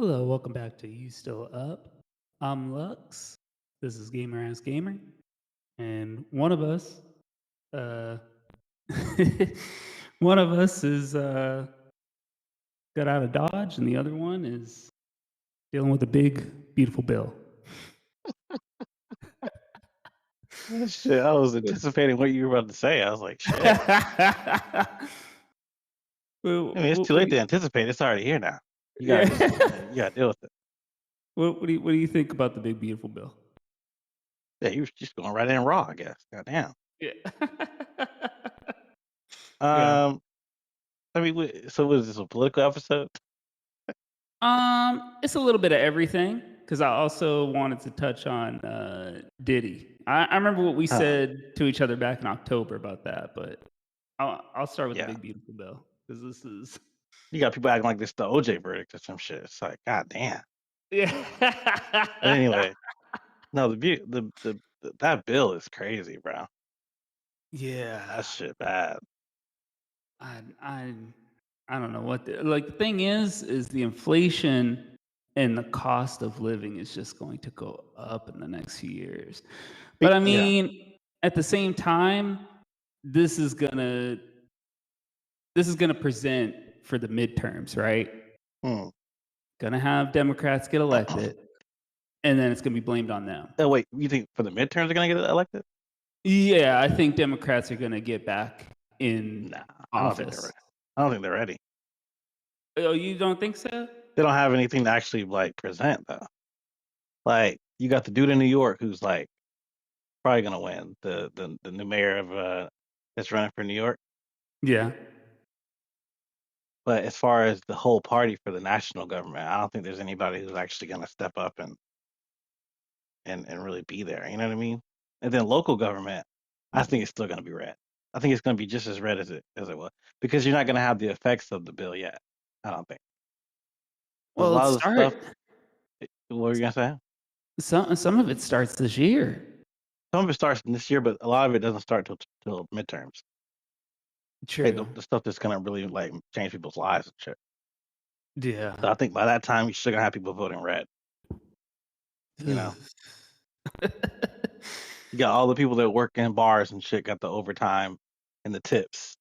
Hello, welcome back to You Still Up. I'm Lux. This is Gamer Ass Gamer, and one of us, uh, one of us is got out of Dodge, and the other one is dealing with a big, beautiful bill. Shit, I was anticipating what you were about to say. I was like, shit. Well, I mean, it's too what late do to you, anticipate. It's already here now. You gotta just, yeah. you gotta deal with it. What do you think about the big, beautiful bill? Yeah, you was just going right in raw, I guess. Goddamn. Yeah. Yeah. Um, I mean, so was this a political episode? It's a little bit of everything because I also wanted to touch on Diddy. I remember what we Huh? said to each other back in October about that, but I'll start with the Yeah. big beautiful bill because this is You got people acting like this the OJ verdict or some shit. It's like, goddamn. But yeah. anyway, no, that bill is crazy, bro. That Yeah. shit bad. I I I don't know what the thing is the inflation and the cost of living is just going to go up in the next few years. But I Yeah. mean, at the same time, this is gonna this is gonna present for the midterms, right? Hmm. Gonna have Democrats get elected, and then it's gonna be blamed on them. Oh wait, you think for the midterms they're gonna get elected? Yeah, I think Democrats are gonna get back in Nah, I don't think they're office. ready. I don't think they're ready. Oh, you don't think so? They don't have anything to actually like present though. Like you got the dude in New York who's like probably gonna win the new mayor of that's running for New York. Yeah. But as far as the whole party for the national government, I don't think there's anybody who's actually gonna step up and really be there. You know what I mean? And then local government, I think it's still gonna be red. I think it's gonna be just as red as it was because you're not gonna have the effects of the bill yet. I don't think. 'Cause a Well, lot it of the stuff. start What were you gonna say? some of it starts this year. Some of it starts this year, but a lot of it doesn't start till midterms. Like True. the stuff that's gonna really like change people's lives and shit. Yeah. So I think by that time you're still gonna have people voting red. You know, you got all the people that work in bars and shit got the overtime and the tips.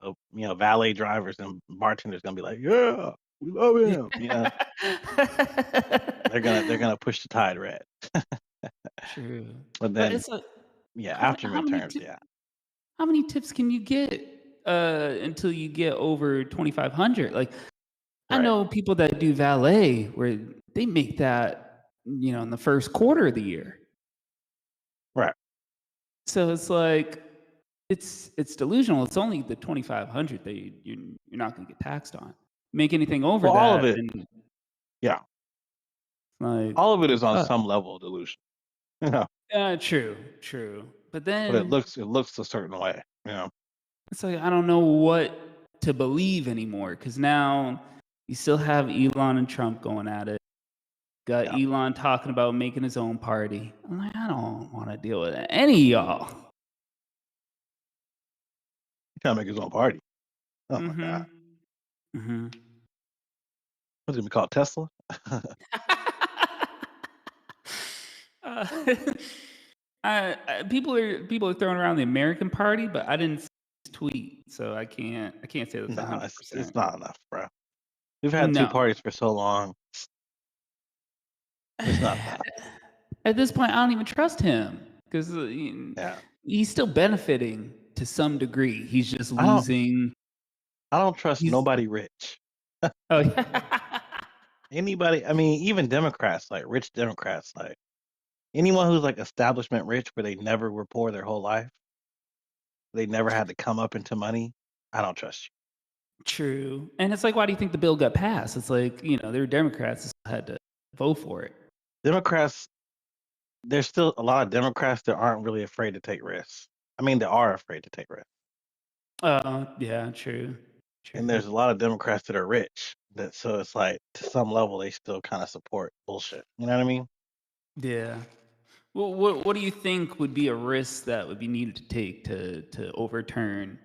So, valet drivers and bartenders gonna be like, yeah, we love him. They're gonna push the tide red. True. But But then it's like yeah, how many after how many midterms, ti yeah, how many tips can you get until you get over 2,500? Like I right, know people that do valet where they make that, in the first quarter of the year. right. So it's like it's delusional. It's only the 2,500 that you're not going to get taxed on. Make anything over Well, all of that, it, and yeah, like all of it you're is on cut. some level of delusion. You know, True, true. But but it then looks a certain way. it's like I don't know what to believe anymore because now you still have Elon and Trump going at it. Got Yeah, Elon talking about making his own party. I'm like, I don't want to deal with any of y'all. he trying to make his own party. Oh my god, Mm-hmm. Mm-hmm. what's it gonna be called Tesla? uh, people are throwing around the American Party, but I didn't see his tweet, so I can't say that's No, hundred it's percent. not enough, bro. We've had two No. parties for so long. It's not enough. At this point, I don't even trust him because Yeah, he's still benefiting to some degree. He's just I don't losing. I don't trust He's nobody rich. oh yeah. Anybody, I mean, even Democrats, like rich Democrats, like anyone who's like establishment rich where they never were poor their whole life, they never had to come up into money. I don't trust you. True. And it's like, why do you think the bill got passed? It's like, they're Democrats that still had to vote for it. Democrats, there's still a lot of Democrats that aren't really afraid to take risks. I mean, they are afraid to take risks. Yeah, true. And True. there's a lot of Democrats that are rich. That so it's like to some level they still kind of support bullshit. You know what I mean? Yeah. Well, what do you think would be a risk that would be needed to take to overturn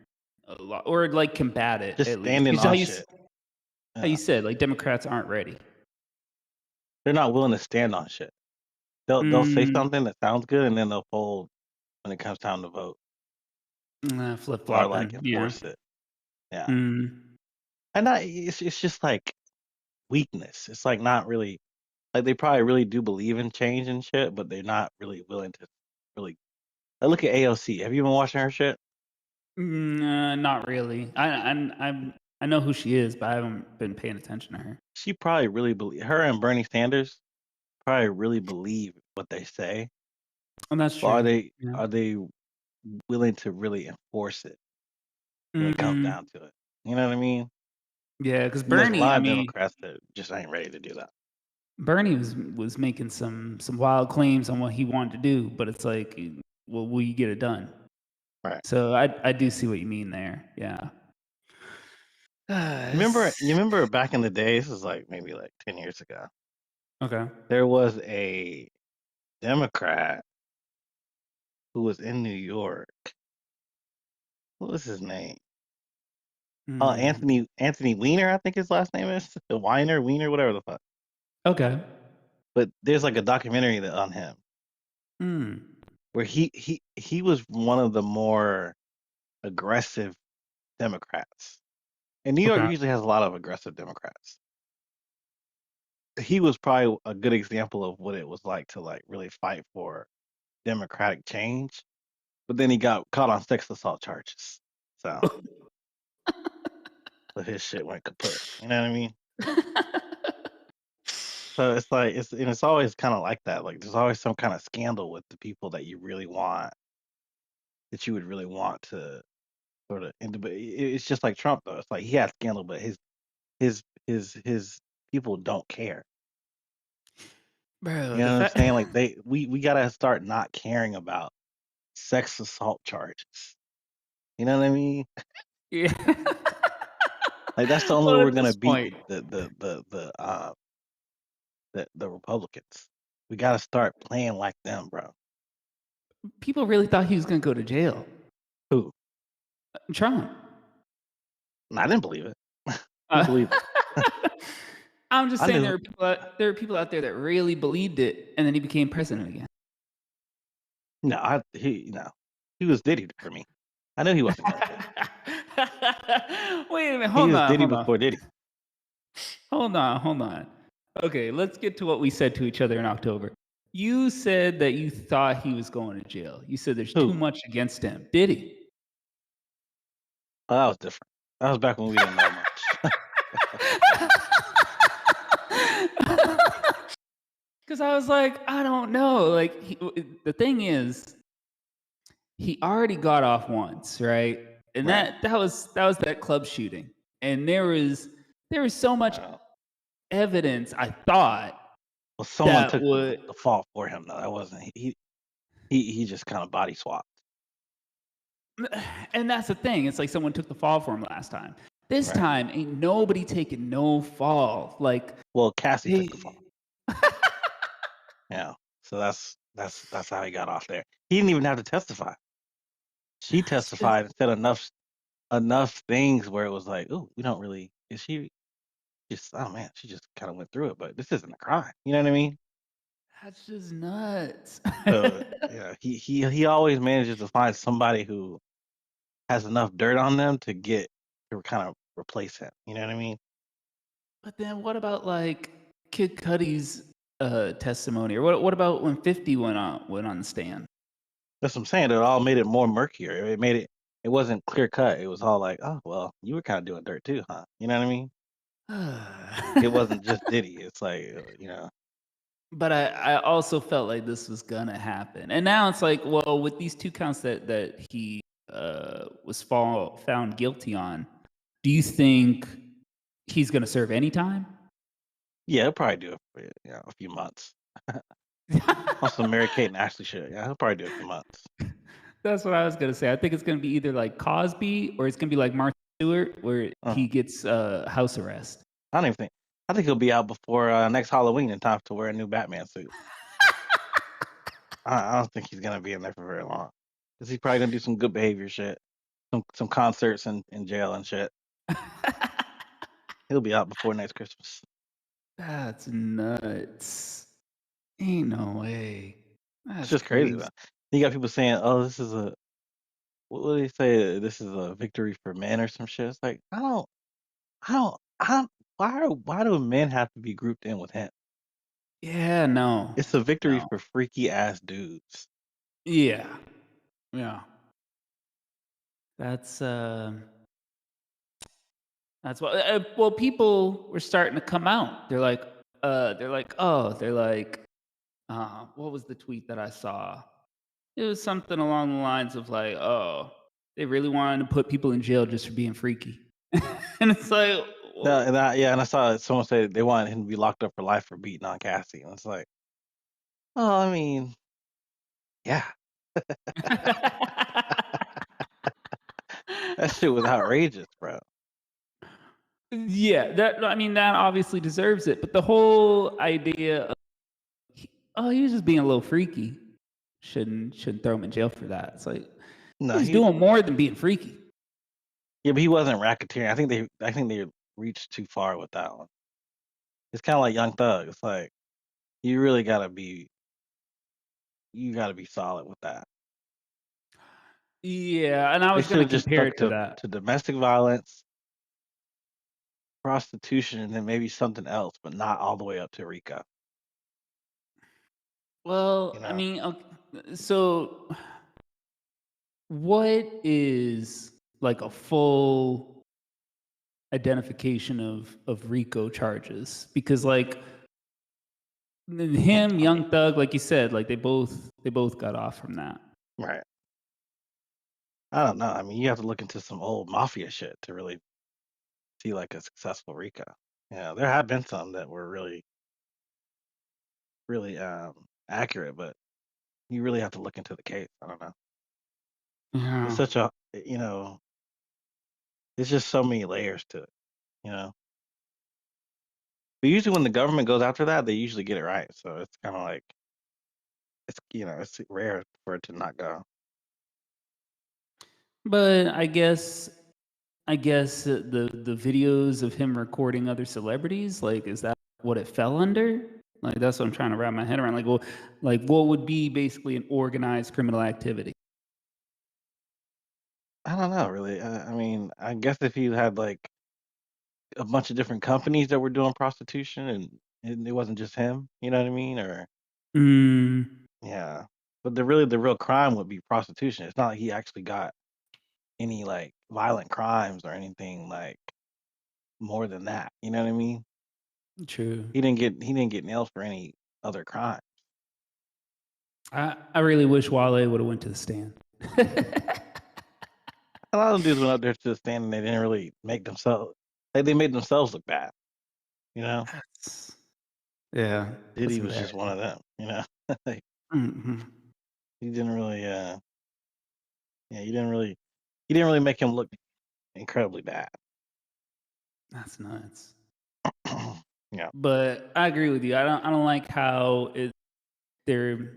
a law or like combat it Just at least? standing Because on shit. how you Yeah. said like Democrats aren't ready. They're not willing to stand on shit. They'll say Mm, something that sounds good, and then they'll fold when it comes time to vote flip or like flopping. Yeah. enforce it. Yeah, Mm, and it's just like weakness. It's like not really like they probably really do believe in change and shit, but they're not really willing to really. I look at AOC. Have you been watching her shit? not really. I know who she is, but I haven't been paying attention to her. She probably really believe her and Bernie Sanders probably really believe what they say, And that's but true. Yeah. are they willing to really enforce it when it comes Mm, down to it? You know what I mean? yeah, because And there's a Bernie, lot I of mean, Democrats that just ain't ready to do that. Bernie was making some wild claims on what he wanted to do, but it's like, well, will you get it done? Right. So I do see what you mean there. Yeah. You remember back in the day, this is like maybe like 10 years ago. Okay. There was a Democrat who was in New York. What was his name? Mm, Anthony Weiner, I think his last name is. The Weiner, whatever the fuck. okay. But there's like a documentary that on him Mm, where he was one of the more aggressive Democrats. And New York okay. usually has a lot of aggressive Democrats. He was probably a good example of what it was like to like really fight for democratic change. But then he got caught on sex assault charges. So his shit went kaput. You know what I mean? So it's like it's always kind of like that. Like there's always some kind of scandal with the people that you really want that you would really want to sort of. And but it's just like Trump though. It's like he had scandal, but his people don't care. You Bro, the know what I'm fact. saying? Like we gotta start not caring about sex assault charges. You know what I mean? Yeah. Like that's the only way Well, we're at gonna this beat point, the Republicans. We gotta start playing like them, bro. people really thought he was gonna go to jail. Who? Trump. I didn't believe it. Who Uh, believed it? I'm just I saying knew. there are people out there that really believed it, and then he became president again. No, he was Diddy for me. I knew he wasn't gonna do it. Wait a minute. He Hold was on. Diddy Hold on. before Diddy. Hold on. Hold on. Okay, let's get to what we said to each other in October. You said that you thought he was going to jail. You said there's too Who? much against him. Did he? Oh, that was different. That was back when we didn't know much. Because I was like, I don't know. Like, the thing is, he already got off once, right? And Right. that was that club shooting, and there was so much Wow. evidence. I thought Well, someone that took would, the fall for him though. That wasn't he just kind of body swapped. and that's the thing. It's like someone took the fall for him last time. This Right. time, ain't nobody taking no fall. Like Well, Cassie took the they, fall. Yeah. So that's how he got off there. He didn't even have to testify. She it's just testified and said enough things where it was like, oh, we don't really. Is she just? Oh man, she just kind of went through it, but this isn't a crime. You know what I mean? that's just nuts. So yeah, he always manages to find somebody who has enough dirt on them to kind of replace him. You know what I mean? But then what about like Kid Cudi's testimony, or what about when 50 went on the stand? That's what I'm saying. It all made it more murkier. It made it. It wasn't clear cut. It was all like, oh well, you were kind of doing dirt too, huh? You know what I mean? It wasn't just Diddy. It's like But I also felt like this was gonna happen, and now it's like, well, with these two counts that he was found guilty on, do you think he's gonna serve any time? yeah, he'll probably do it for a few months. On some Mary Kate and Ashley shit. Yeah, he'll probably do it a few months. That's what I was gonna say. I think it's gonna be either like Cosby or it's gonna be like Martha Stewart, where Uh, he gets house arrest. I don't even think. I think he'll be out before next Halloween in time to wear a new Batman suit. I don't think he's gonna be in there for very long. Cause he's probably gonna do some good behavior shit, some concerts in jail and shit. He'll be out before next Christmas. That's nuts. Ain't no way. It's That's just crazy crazy. though. You got people saying, "Oh, this is a what do they say? This is a victory for men or some shit." It's like I don't. Why do men have to be grouped in with him? Yeah, no. It's a victory No. for freaky ass dudes. Yeah. Yeah. That's that's what well, people were starting to come out. What was the tweet that I saw? It was something along the lines of like, "Oh, they really wanted to put people in jail just for being freaky." And it's like, No, "Whoa." yeah, and I saw someone say they wanted him to be locked up for life for beating on Cassie, and it's like, oh, I mean, yeah, that shit was outrageous, bro. Yeah, that I mean, that obviously deserves it, but the whole idea of, "Oh, he was just being a little freaky," shouldn't throw him in jail for that. It's like, No, he was he doing more than being freaky. yeah, but he wasn't racketeering. I think they reached too far with that one. It's kind of like Young Thug. It's like you really you gotta be solid with that. Yeah, and I They was should gonna have just compare stuck it to that. to domestic violence, prostitution, and then maybe something else, but not all the way up to RICO. You Well, I know, mean, so what is like a full identification of RICO charges? Because like him, Um, Young Thug, like you said, like they both got off from that. right? I don't know. I mean, you have to look into some old mafia shit to really see like a successful RICO. Yeah, there have been some that were really accurate, but you really have to look into the case. I don't know. It's Yeah. such a it's just so many layers to it. You know, but usually when the government goes after that, they usually get it right. So it's kind of like it's rare for it to not go. But I guess the videos of him recording other celebrities, like, is that what it fell under? Like, that's what I'm trying to wrap my head around. Like, well, like, what would be basically an organized criminal activity? I don't know, really. I mean, I guess if you had like a bunch of different companies that were doing prostitution and it wasn't just him, you know what I mean? Or Mm, yeah. But the real crime would be prostitution. It's not like he actually got any like violent crimes or anything like more than that. You know what I mean? true. He didn't get nailed for any other crime. I really wish Wale would have went to the stand. A lot of them dudes went up there to the stand and they didn't really make themselves like they made themselves look bad, you know? That's yeah, that's Diddy was just one embarrassing. of them, you know? Like Mhm. he didn't really yeah, he didn't really make him look incredibly bad. That's nuts. Yeah, But I agree with you. I don't like how they're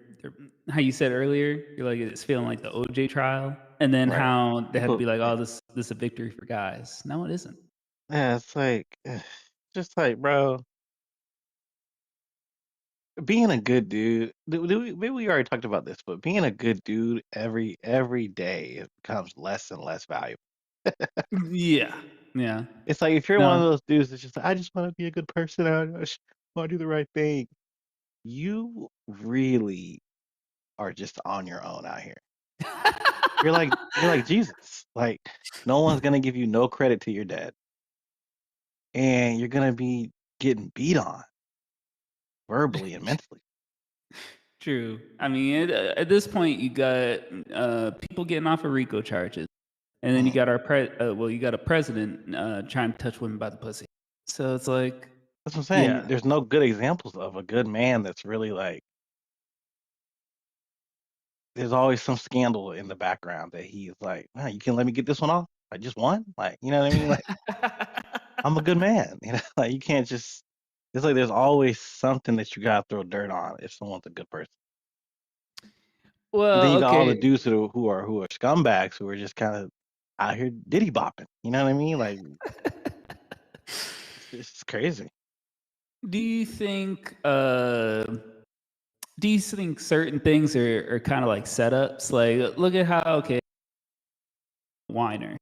how you said earlier, you're like, it's feeling like the OJ trial, and then right. how they had to People be like, yeah. "Oh, this is a victory for guys." No, it isn't. Yeah, it's like just like, bro, being a good dude. Maybe we already talked about this, but being a good dude every day it becomes less and less valuable. Yeah. Yeah. It's like if you're one of No. those dudes that's just like, I just want to be a good person. I just want to do the right thing. You really are just on your own out here. You're like Jesus. Like no one's gonna give you no credit till you're dead, and you're gonna be getting beat on verbally and mentally. True. I mean, at this point, you got people getting off of RICO charges, and then you Mhm. got you got a president trying to touch women by the pussy. So it's like, That's what I'm saying. yeah. There's no good examples of a good man that's really like. There's always some scandal in the background that he's like, "Wow, you can let me get this one off? I just won." Like, you know what I mean? Like, I'm a good man. You know, like you can't just. It's like there's always something that you gotta throw dirt on if someone's a good person. And then Well, you got all the okay. dudes who are scumbags who are just kind of out here diddy bopping. You know what I mean? Like it's crazy. Do you think? Do you think certain things are kind of like setups? Like, look at how okay, whiner.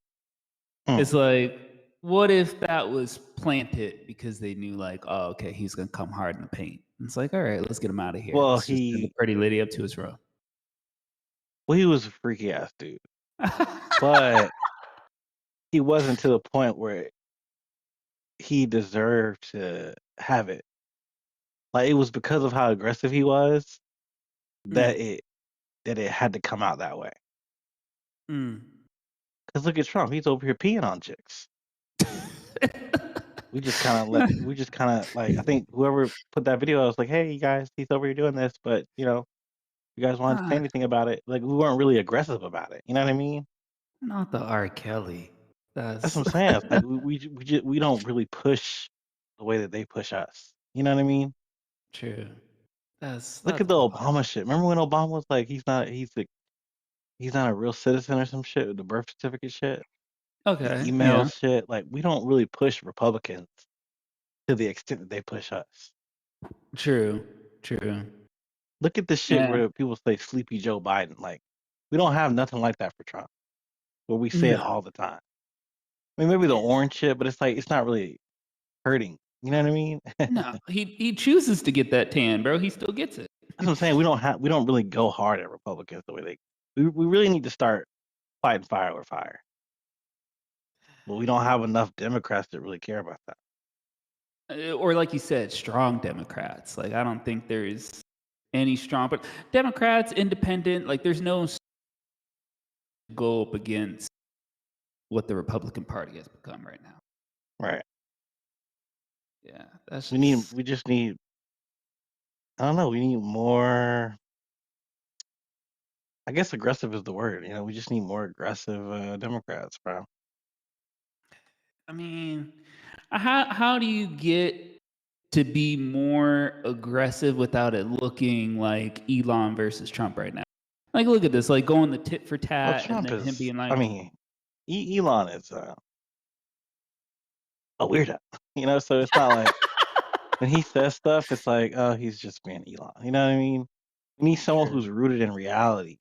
Hmm. It's like, what if that was planted because they knew, like, oh, okay, he's gonna come hard in the paint. It's like, all right, let's get him out of here. Well, Let's just send the pretty lady up to his room. he was a freaky ass dude, but he wasn't to the point where he deserved to have it. Like it was because of how aggressive he was that Mm, it had to come out that way. mm. Cause look at Trump, he's over here peeing on chicks. We just kind of like I think whoever put that video, I was like, hey, you guys, he's over here doing this, but you guys wanted to say Ah, anything about it? Like we weren't really aggressive about it. You know what I mean? not the R. Kelly. That's That's what I'm saying. It's like we don't really push the way that they push us. You know what I mean? true. Look at That's the wild. Obama shit. Remember when Obama was like, he's not a real citizen or some shit with the birth certificate shit, the Okay, email yeah, shit. Like we don't really push Republicans to the extent that they push us. true, true. Look at the shit Yeah, where people say sleepy Joe Biden. Like we don't have nothing like that for Trump, where we say it no, all the time. I mean, maybe the yeah, orange shit, but it's like it's not really hurting. You know what I mean? That's no. He chooses to get that tan, bro. He still gets it. what I'm saying. We don't really go hard at Republicans the way they. We really need to start fighting fire with fire, but we don't have enough Democrats that really care about that. Or like you said, strong Democrats. Like I don't think there's any strong, but Democrats, independent. Like there's no go up against what the Republican Party has become right now. Right. Yeah, that's just We just need, I don't know, we need more, I guess aggressive is the word. We just need more aggressive Democrats, bro. I mean, how do you get to be more aggressive without it looking like Elon versus Trump right now? Like, look at this, like going the tit for Well, tat, and Trump then him is, being I like, mean, Elon is a weirdo, so it's not like when he says stuff, it's like, oh, he's just being Elon. You know what I mean? You need someone "True." who's rooted in reality.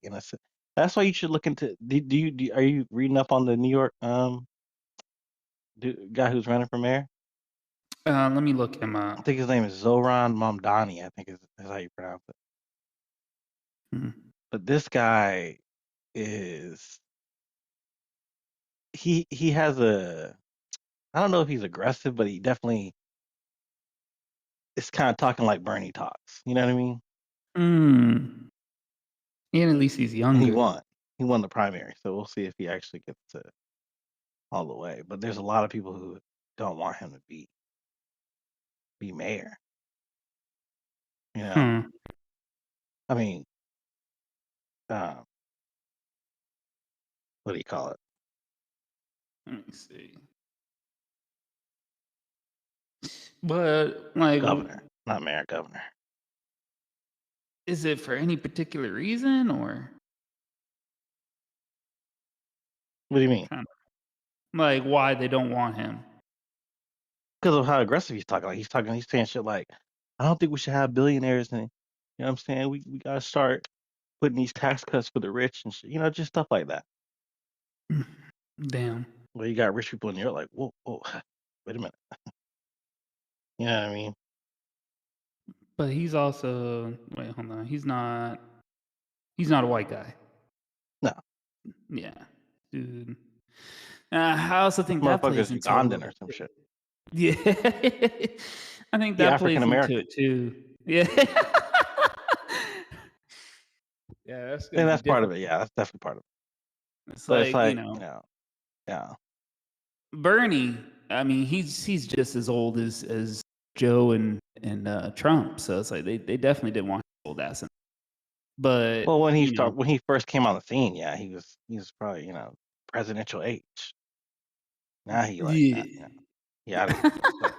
That's why you should look into, are you reading up on the New York guy who's running for mayor? Let me look him I up. think his name is Zoran Mamdani, I think is how you pronounce it. Hmm. But this guy is he has a I don't know if he's aggressive, but he definitely is kind of talking like Bernie talks. You know what I mean? Mm. And at least he's And he younger. won. He won the primary, so we'll see if he actually gets to all the way. But there's a lot of people who don't want him to be mayor. You know, Hmm. I mean, uh, what do you call it? Let me see. But like, Governor, not mayor, governor. is it for any particular reason or What do you mean? kind of like why they don't want him? Because of how aggressive he's talking. Like he's saying shit like, I don't think we should have billionaires, and you know what I'm saying? We gotta start putting these tax cuts for the rich and shit. Just stuff like that. Damn. Where you got rich people and you're like, whoa, whoa, wait a minute. You know what I mean? But he's also wait, hold on. He's not a white guy. No, Yeah. Dude. I also think that plays motherfucker's into a Ugandan little or some bit. shit. Yeah. I think He that African plays into American. it too. Yeah. Yeah, that's gonna And be that's part of difficult. it. Yeah, that's definitely part of it. It's But it's like, like, yeah, Bernie, I mean, he's just as old as Joe and Trump. So it's like they definitely didn't want his old ass in. But, well, you know, when he first came on the scene, yeah, he was probably presidential age. Now he like yeah. he out of here real quick.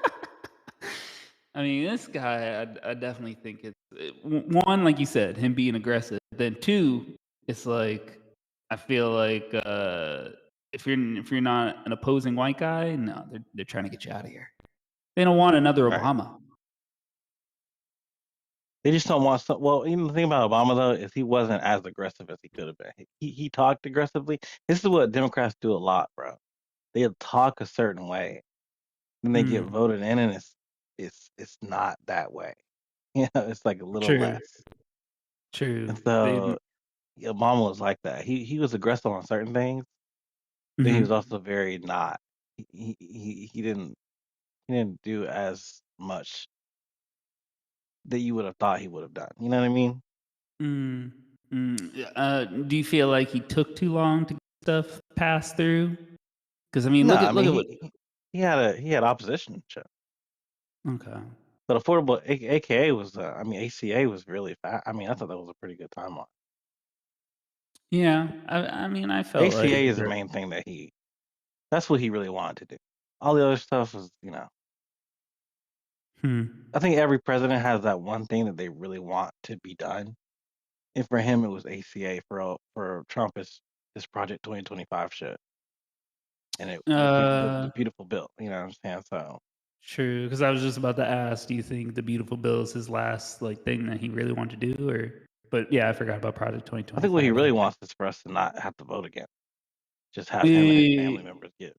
I mean, this guy, I definitely think one, like you said, him being aggressive. Then two, it's like I feel like if you're not an opposing white guy, no, they're trying to get you out of here. They don't want another Right. Obama. They just don't want some. Well, the thing about Obama though is he wasn't as aggressive as he could have been. He talked aggressively. This is what Democrats do a lot, bro. They'll talk a certain way, then they get Mm, voted in, and it's not that way. It's like a little true, less. true. And They so Obama was like that. He was aggressive on certain things, but he was mhm. also very not. He didn't do as much that you would have thought he would have done. You know what I mean? Mm, yeah, do you feel like he took too long to get stuff passed through? Because I mean, No, I look mean at what he had opposition, shit. okay. But affordable AKA was I mean ACA was really fast. I mean I thought that was a pretty good timeline. Yeah, I mean, I felt like ACA is the there main thing that's what he really wanted to do. All the other stuff was, hmm. I think every president has that one thing that they really want to be done. And for him, it was ACA. For Trump, it's this Project 2025 shit, and the Uh, beautiful bill. You know what I'm saying? So true. Because I was just about to ask, do you think the Beautiful Bill is his last, like, thing that he really wanted to do, or but yeah, I forgot about Project I think what he 2025. really wants is for us to not have to vote again. Just have him and his family Eh, members get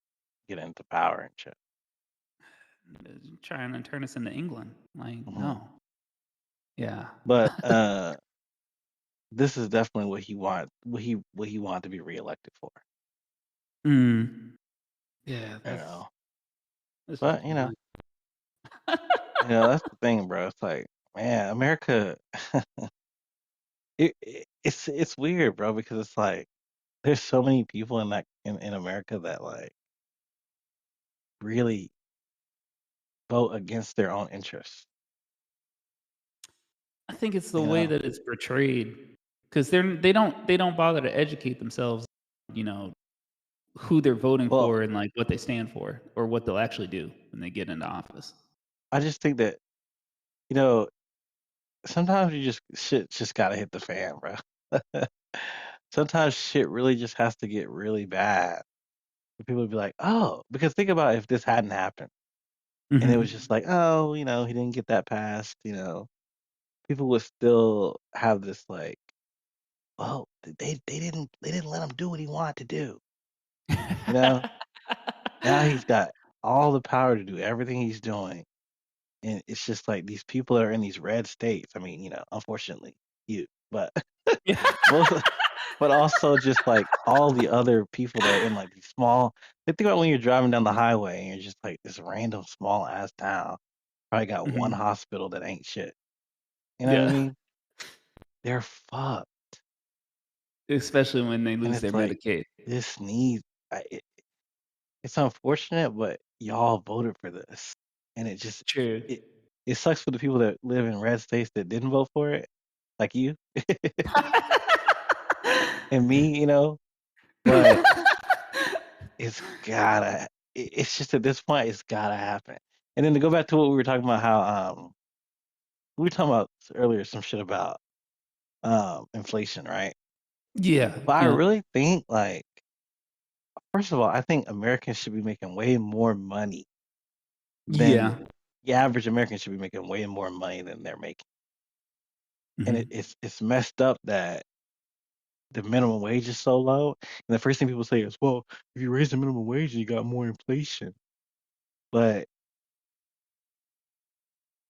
into power and shit. trying to turn us into England. Like, Hmm. no. Yeah. But this is definitely what he wanted. What he wanted to be reelected for. Mm. Yeah, You know. that's just But my that's the thing, bro. It's like, man, America. It's weird, bro, because it's like there's so many people in America that like really vote against their own interests. I think it's the You way know, that it's portrayed, 'cause they don't bother to educate themselves, you know, who they're voting well, for and, like, what they stand for or what they'll actually do when they get into office. I just think that you know sometimes you just shit just gotta hit the fan, bro. Sometimes shit really just has to get really bad for people to be like, oh, because think about if this hadn't happened and it was just Mhm. like, oh, he didn't get that passed, people would still have this like, well, they didn't let him do what he wanted to do. You know, now he's got all the power to do everything he's doing, and it's just like these people that are in these red states. I mean, unfortunately, but Yeah. most, but also just like all the other people that are in like these small. Think about when you're driving down the highway and you're just like this random small ass town. Probably got one Mhm. hospital that ain't shit. You know what I Yeah. mean? They're fucked, Especially when they and lose their it's like Medicaid. this needs. It's unfortunate, but y'all voted for this, and True. it it sucks for the people that live in red states that didn't vote for it, like you and me, But it's gotta. It's just at this point, it's gotta happen. And then to go back to what we were talking about, how we were talking about earlier, some shit about inflation, right? Yeah, But I yeah. really think, like, first of all, I think Americans should be making way more money than Yeah. the average American should be making way more money than they're making. And Mhm. it's messed up that the minimum wage is so low. And the first thing people say is, well, if you raise the minimum wage, you got more inflation. But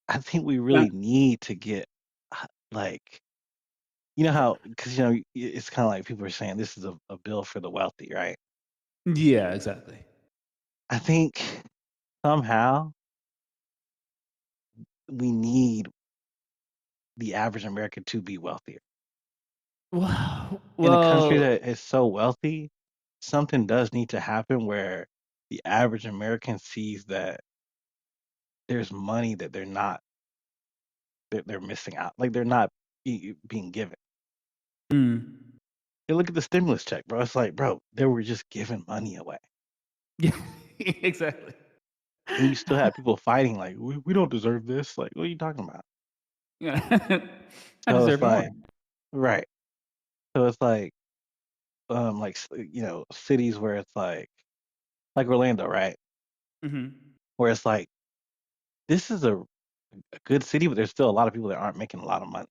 I think we Yeah. really need to get like, how, because, it's kind of like people are saying this is a bill for the wealthy, right? Yeah, exactly. I think somehow we need the average American to be wealthier. Well In a country well, that is so wealthy, something does need to happen where the average American sees that there's money that they're missing out. Like they're not being given. mm. You look at the stimulus check, bro. It's like, bro, they were just giving money away. Yeah, exactly. And you still have people fighting, like, we don't deserve this. Like, what are you talking about? Yeah. I So it's deserve more. like, right. So it's like, cities where it's like Orlando, right? Mhm. Where it's like, this is a a good city, but there's still a lot of people that aren't making a lot of money.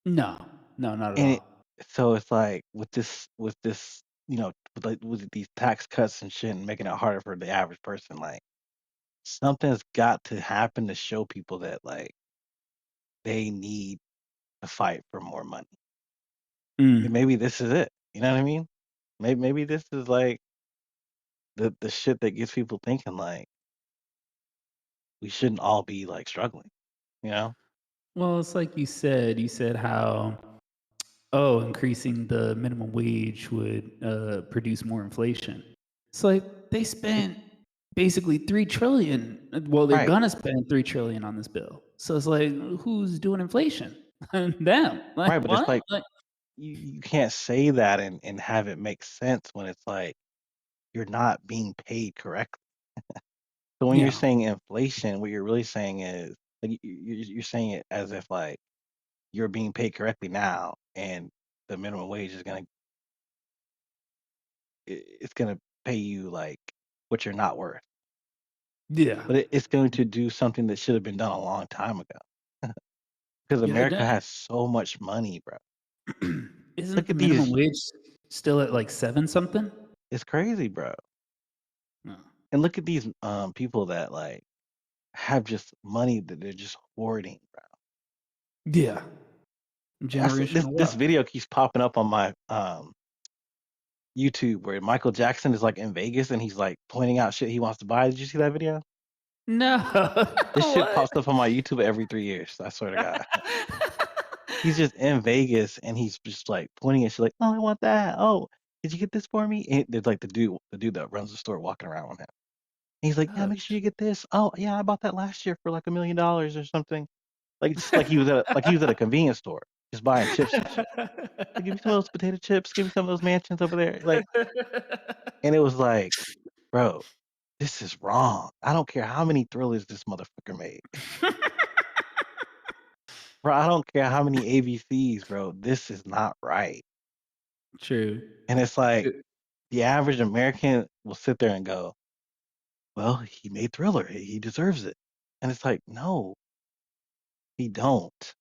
No, no, not at And it, all. so it's like with this, with these tax cuts and shit and making it harder for the average person, like something's got to happen to show people that like they need to fight for more money. And Mm. maybe this is it. You know what I mean? Maybe this is like the shit that gets people thinking like we shouldn't all be like struggling, you know? Well, it's like you said how, oh, increasing the minimum wage would produce more inflation. It's like they spent basically 3 trillion. Well, they're Right. gonna spend 3 trillion on this bill. So it's like, who's doing inflation? Them. Right. Like But it's what? like you can't say that and have it make sense when it's like you're not being paid correctly. So when you're Yeah, saying inflation, what you're really saying is like you're saying it as if like you're being paid correctly now, and the minimum wage is it's gonna pay you like what you're not worth, yeah, but it's going to do something that should have been done a long time ago. Because yeah. America has so much money, bro. Isn't Look the at minimum these. wage still at like seven something? It's crazy, bro. No. And look at these people that like have just money that they're just hoarding, bro. Yeah, This generational this wealth. video keeps popping up on my YouTube where Michael Jackson is like in Vegas and he's like pointing out shit he wants to buy. Did you see that video? No, This shit what? pops up on my YouTube every 3 years. I swear to God. He's just in Vegas and he's just like pointing at shit like, oh, I want that. Oh, did you get this for me? And there's like the dude that runs the store walking around with him. He's like, yeah, Oh, make sure you get this. Oh, yeah, I bought that last year for like $1 million or something. Like just like he was at a convenience store just buying chips and shit. Like, give me some of those potato chips. Give me some of those mansions over there. Like, and it was like, bro, this is wrong. I don't care how many thrillers this motherfucker made. Bro, I don't care how many ABCs, bro. This is not right. True. And it's like Uh, the average American will sit there and go, well, he made Thriller. He deserves it. And it's like, no, he don't.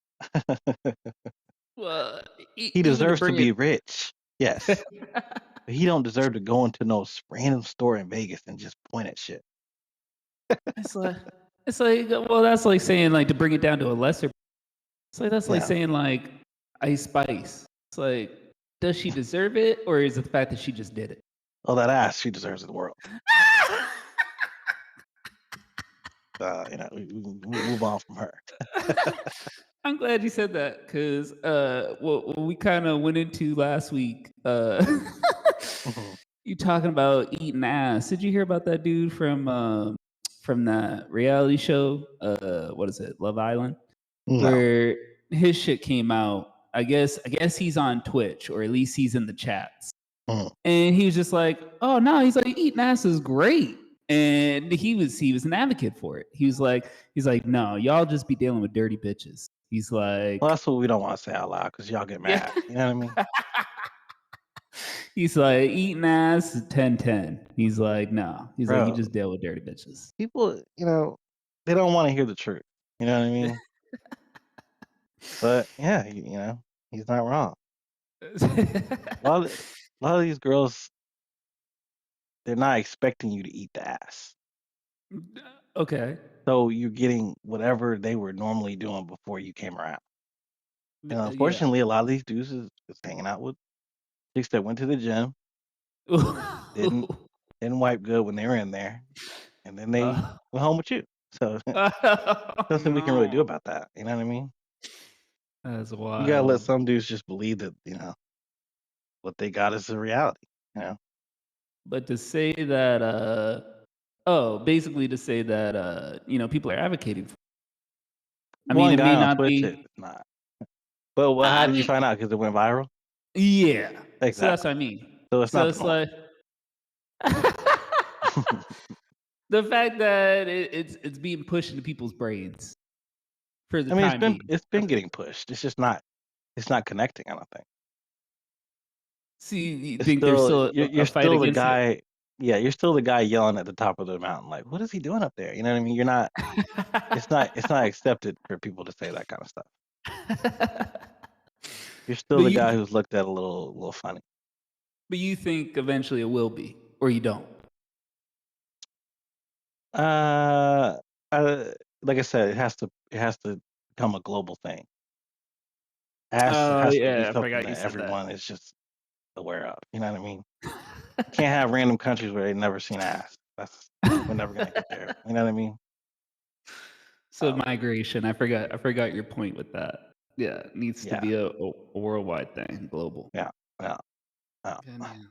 Well, He even to deserves to bring it, be rich. Yes. But he don't deserve to go into no random store in Vegas and just point at shit. it's like, well, that's like saying like to bring it down to a lesser. It's like that's like Yeah. saying like Ice Spice. It's like, does she deserve it, or is it the fact that she just did it? Oh, that ass, she deserves the world. We move on from her. I'm glad you said that because what we kind of went into last week, Mhm. you talking about eating ass. Did you hear about that dude from that reality show? What is it, Love Island? No. Where his shit came out. I guess he's on Twitch, or at least he's in the chats. Mm. And he was just like, "Oh no," he's like, "Eating ass is great." And he was an advocate for it. He's like, "No, y'all just be dealing with dirty bitches." He's Well, like, that's what we don't want to say out loud because y'all get "Yeah." mad. You know what I mean? He's like, "Eating ass is 10-10." He's like, "No." He's like, "You Bro, just deal with dirty bitches." people, they don't want to hear the truth. You know what I mean? But yeah, he's not wrong. A lot of these girls, they're not expecting you to eat the ass. Okay. So you're getting whatever they were normally doing before you came around. And Yeah. unfortunately, a lot of these dudes is hanging out with chicks that went to the gym, didn't didn't wipe good when they were in there, and then they uh, went home with you. So oh, nothing we can really do no. about that. You know what I mean? That's You gotta let wild. some dudes just believe that what they got is a reality. But to say that, basically to say that, people are advocating for. I mean, One it may guy on not Twitch is be. not. But how I did you mean, find out? Because it went viral. yeah. So that's Exactly. what I mean. So it's So not the it's norm. like the fact that it's being pushed into people's brains for the I mean, it's time been being. it's been getting pushed. It's just not. It's not connecting. I don't think. See, you It's think there's still still you're a you're fight still the against it? guy. yeah, you're still the guy yelling at the top of the mountain, like, "What is he doing up there?" You know what I mean? You're not. It's not accepted for people to say that kind of stuff. You're still But the you guy who's looked at a little funny. but you think eventually it will be, or you don't? Uh, uh, like I said, it has to become a global thing. It Oh, has to be yeah, I something forgot you that said that. everyone is just aware of. You know what I mean? You can't have random countries where they've never seen ass. We're never gonna get there. You know what I mean? So Um, migration, I forgot your point with that. Yeah, it needs to yeah, be a worldwide thing, global. yeah, yeah, yeah. Goddamn.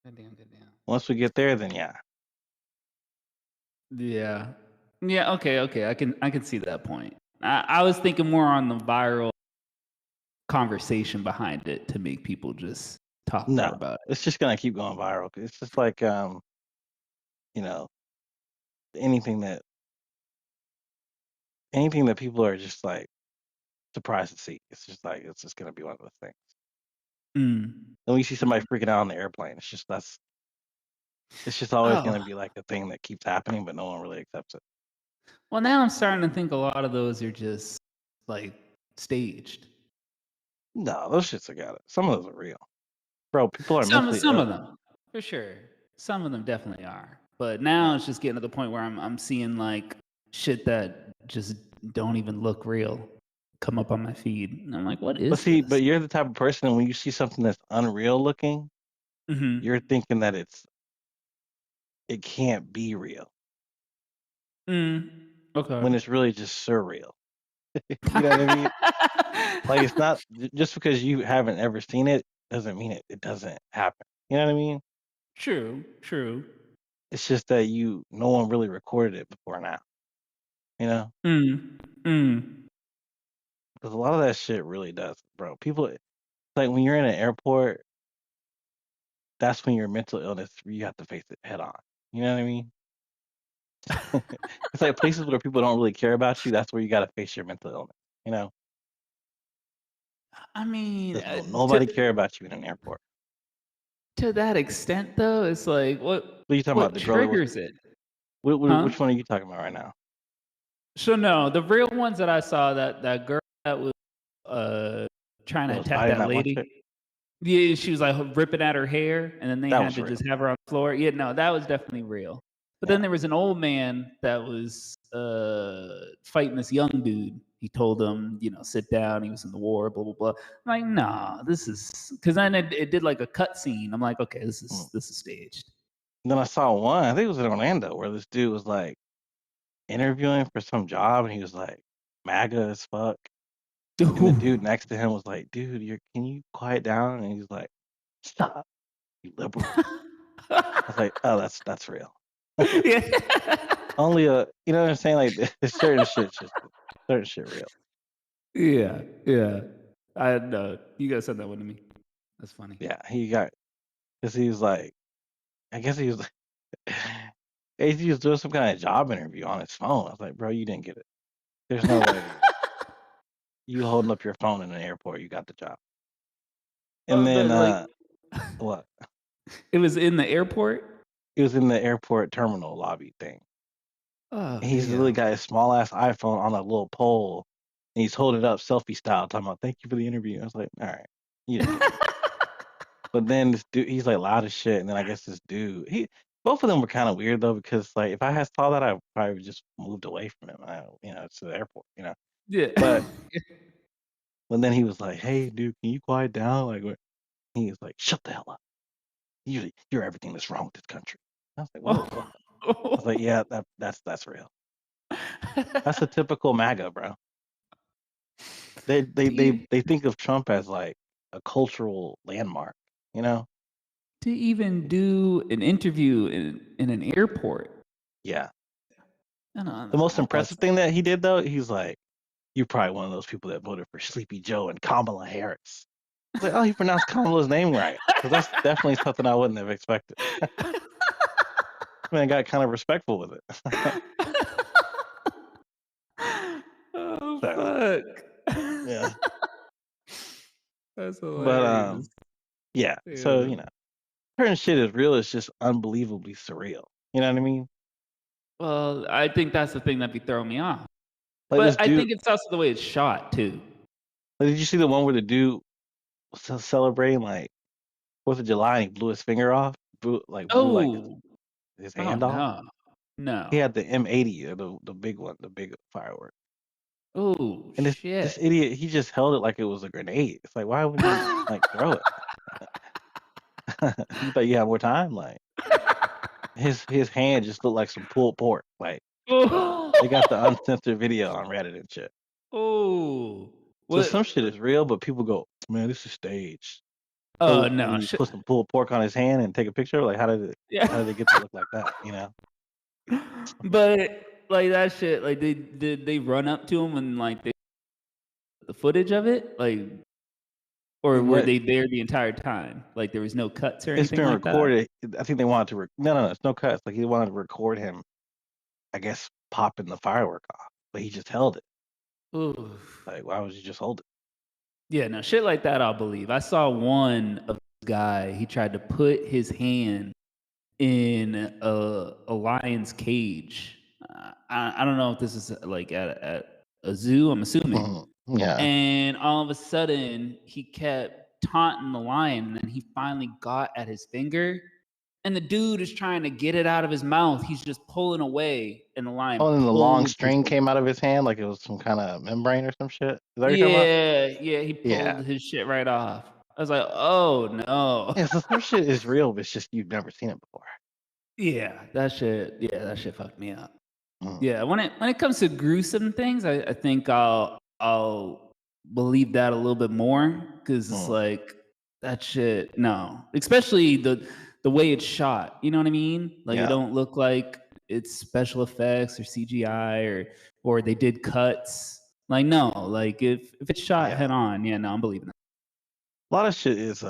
Goddamn, goddamn. Once we get there, then yeah, Yeah. Yeah, okay, I can see that point. I was thinking more on the viral conversation behind it to make people just talk more no, about it. it's just gonna keep going viral. It's just like you know, anything that anything that people are just like surprised to see. It's just like it's just gonna be one of those things. Mm. Then we see somebody Mm. freaking out on the airplane. It's just always Oh, gonna be like a thing that keeps happening, but no one really accepts it. well, now I'm starting to think a lot of those are just, like, staged. No, those shits are got it. Some of those are real, bro. People are Some mentally some ill. of them, for sure. Some of them definitely are. But now Yeah. it's just getting to the point where I'm seeing, like, shit that just don't even look real come up on my feed, and I'm like, "What But is see, this?" but you're the type of person when you see something that's unreal looking, you're Mhm. thinking that it can't be real Mm. Okay. when it's really just surreal. You know what I mean? Like it's not just because you haven't ever seen it doesn't mean it doesn't happen. You know what I mean? True, true. It's just that no one really recorded it before now. You know, Mm. Mm. because a lot of that shit really does, bro. People like when you're in an airport, that's when your mental illness you have to face it head on. You know what I mean? It's like places where people don't really care about you. That's where you got to face your mental illness. You know, I mean, because nobody care about you in an airport. to that extent, though, it's like, What are you talking about? what The girl that was triggers it? which Huh? one are you talking about right now? So, no, the real ones that I saw, that girl that was, uh, trying to That was attack biting that that one chick. lady. Yeah, she was, like, ripping at her hair, and then they That had was to real. just have her on the floor. Yeah, no, that was definitely real. But then Yeah. there was an old man that was, fighting this young dude. He told him, "Sit down." He was in the war, blah, blah, blah. I'm like, "Nah, this is," because then it did, like, a cut scene. I'm like, "Okay, this Mm. is this is staged." Then I saw one. I think it was in Orlando where this dude was like interviewing for some job, and he was like MAGA as fuck. And the dude next to him was like, "Dude, can you quiet down?" And he's like, "Stop, you liberal." I was like, "Oh, that's real." Yeah. Only you know what I'm saying? Like there's certain shit real. Yeah, yeah. I know. You guys said that one to me. That's funny. Yeah, because he was like, I guess he was like, he was doing some kind of job interview on his phone. I was like, bro, you didn't get it. There's no way you holding up your phone in an airport, you got the job. And Oh, then like, what? it was in the airport? It was in the airport terminal lobby thing. Oh, And he's really damn. got a small ass iPhone on a little pole, and he's holding it up selfie style, talking about "Thank you for the interview." I was like, "All right, you didn't get it." But then this dude, he's like loud as shit, and then I guess this dude, both of them were kind of weird though, because like if I had saw that, I probably would just moved away from him. It's the airport, Yeah. But then he was like, "Hey, dude, can you quiet down?" Like, he was like, "Shut the hell up! You're everything that's wrong with this country." I was like, "Whoa, whoa." I was like, "Yeah, that's real. That's a typical MAGA, bro." They they To they e they think of Trump as like a cultural landmark, you know? to even do an interview in an airport. Yeah. No, no, The no, most that's impressive thing that he did though, he's like, "You're probably one of those people that voted for Sleepy Joe and Kamala Harris." I was like, "Oh, he pronounced Kamala's name right." Because that's definitely something I wouldn't have expected. Man, got kind of respectful with it. Oh, So, fuck. yeah. That's But hilarious. yeah. So, Yeah. certain shit is real. It's just unbelievably surreal. You know what I mean? Well, I think that's the thing that be throwing me off. Like this But I dude. think it's also the way it's shot too. Like, did you see the one where the dude was celebrating like 4th of July and he blew his finger off? Blew like Oh, his oh hand off. no, He no. had the M80, or the big one, the big firework. Oh And this shit. idiot, he just held it like it was a grenade. It's like, why wouldn't you like throw it? You thought you had more time? Like his hand just looked like some pulled pork. Like they got the Oh, uncensored video on Reddit and shit. oh. So some shit What? is real, but people go, man, this is staged. Oh So no. would he put some pulled pork on his hand and take a picture? Like how Yeah. did they get to look like that? You know? But like that shit, like they run up to him and like the footage of it, like, or were What they there the entire time? Like there was no cuts or it's anything been like that. recorded. I think they wanted to. No, it's no cuts. Like he wanted to record him, I guess, popping the firework off, but he just held it. Ooh. Like, why would you just hold it? Yeah, no shit like that. I'll believe. I saw one of this guy. He tried to put his hand in a lion's cage. I don't know if this is like at a zoo. I'm assuming. Mhm. Yeah. And all of a sudden, he kept taunting the lion, and then he finally got at his finger. And the dude is trying to get it out of his mouth. He's just pulling away, and the lion Oh, and the long pulls his string finger. came out of his hand like it was some kind of membrane or some shit. Is that what you're talking about? Yeah, yeah, he Yeah. pulled his shit right off. I was like, "Oh, no." Yeah, so some shit is real, but it's just you've never seen it before. That shit fucked me up. Mm, Yeah, when it comes to gruesome things, I think I'll believe that a little bit more because it's mm. like that shit. No, especially the way it's shot. You know what I mean? Like it Yeah. don't look like it's special effects or CGI or they did cuts. Like no, like if it's shot Yeah. head on, yeah, no, I'm believing A lot of shit is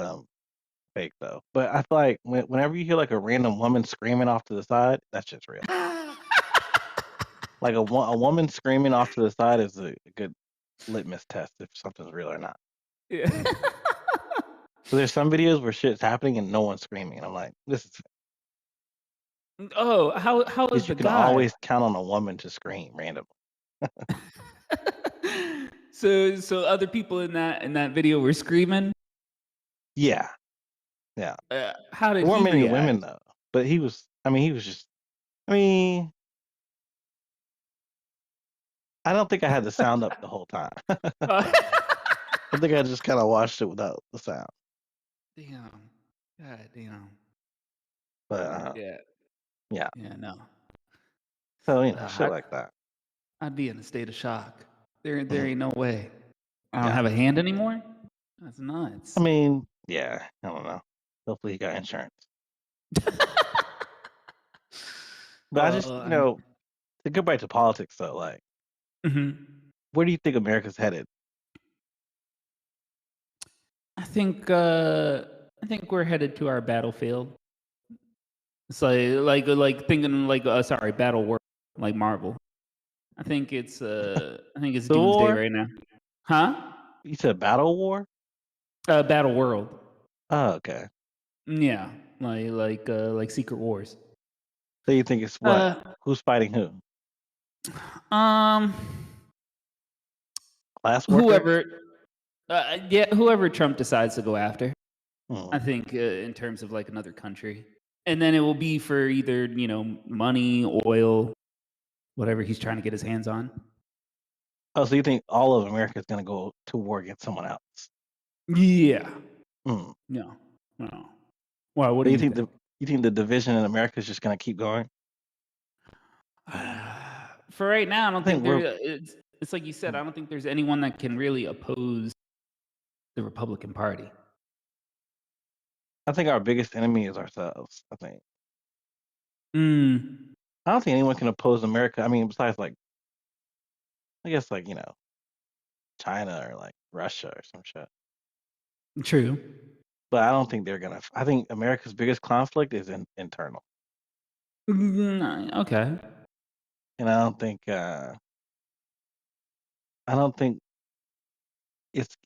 fake though. But I feel like whenever you hear like a random woman screaming off to the side, that's just real. that. Like a woman screaming off to the side is a good litmus test if something's real or not. Yeah. So there's some videos where shit's happening and no one's screaming, and I'm like, this is Oh, how is because you the can guy? always count on a woman to scream randomly. So other people in that video were screaming. Yeah, yeah. How did There weren't he many women react? though, but he was. I mean, he was just. I mean, I don't think I had the sound up the whole time. Uh, I think I just kind of watched it without the sound. damn. God damn. But Yeah. yeah. Yeah. No. So shit Uh, like that. I'd be in a state of shock. There Mhm. ain't no way. I don't Yeah. have a hand anymore. That's I nuts. mean, yeah. I don't know. Hopefully, he got insurance. But I just, Well, I mean, to go back to politics though, like, mhm. where do you think America's headed? I think I think we're headed to our battlefield. It's like thinking like sorry, Battle World, like Marvel. I think it's The doomsday war? right now. Huh? You said battle war? Battle World. Oh, okay. Yeah, like Secret Wars. So you think it's what? Uh, Who's fighting who? um, Class warfare? whoever, yeah, whoever Trump decides to go after. Hmm. I think in terms of like another country, and then it will be for either money, oil, whatever he's trying to get his hands on. Oh, so you think all of America is going to go to war against someone else? Yeah. Hmm. No. No. Why? What So do you think? you think the division in America is just going to keep going? For right now, I I don't think think we're. it's like you said. Hmm, I don't think there's anyone that can really oppose the Republican Party. I think our biggest enemy is ourselves. I think. Mm, I don't think anyone can oppose America. I mean, besides like, I guess like China or like Russia or some shit. true. But I don't think they're gonna. I think America's biggest conflict is internal, Okay. and I don't think. I don't think it's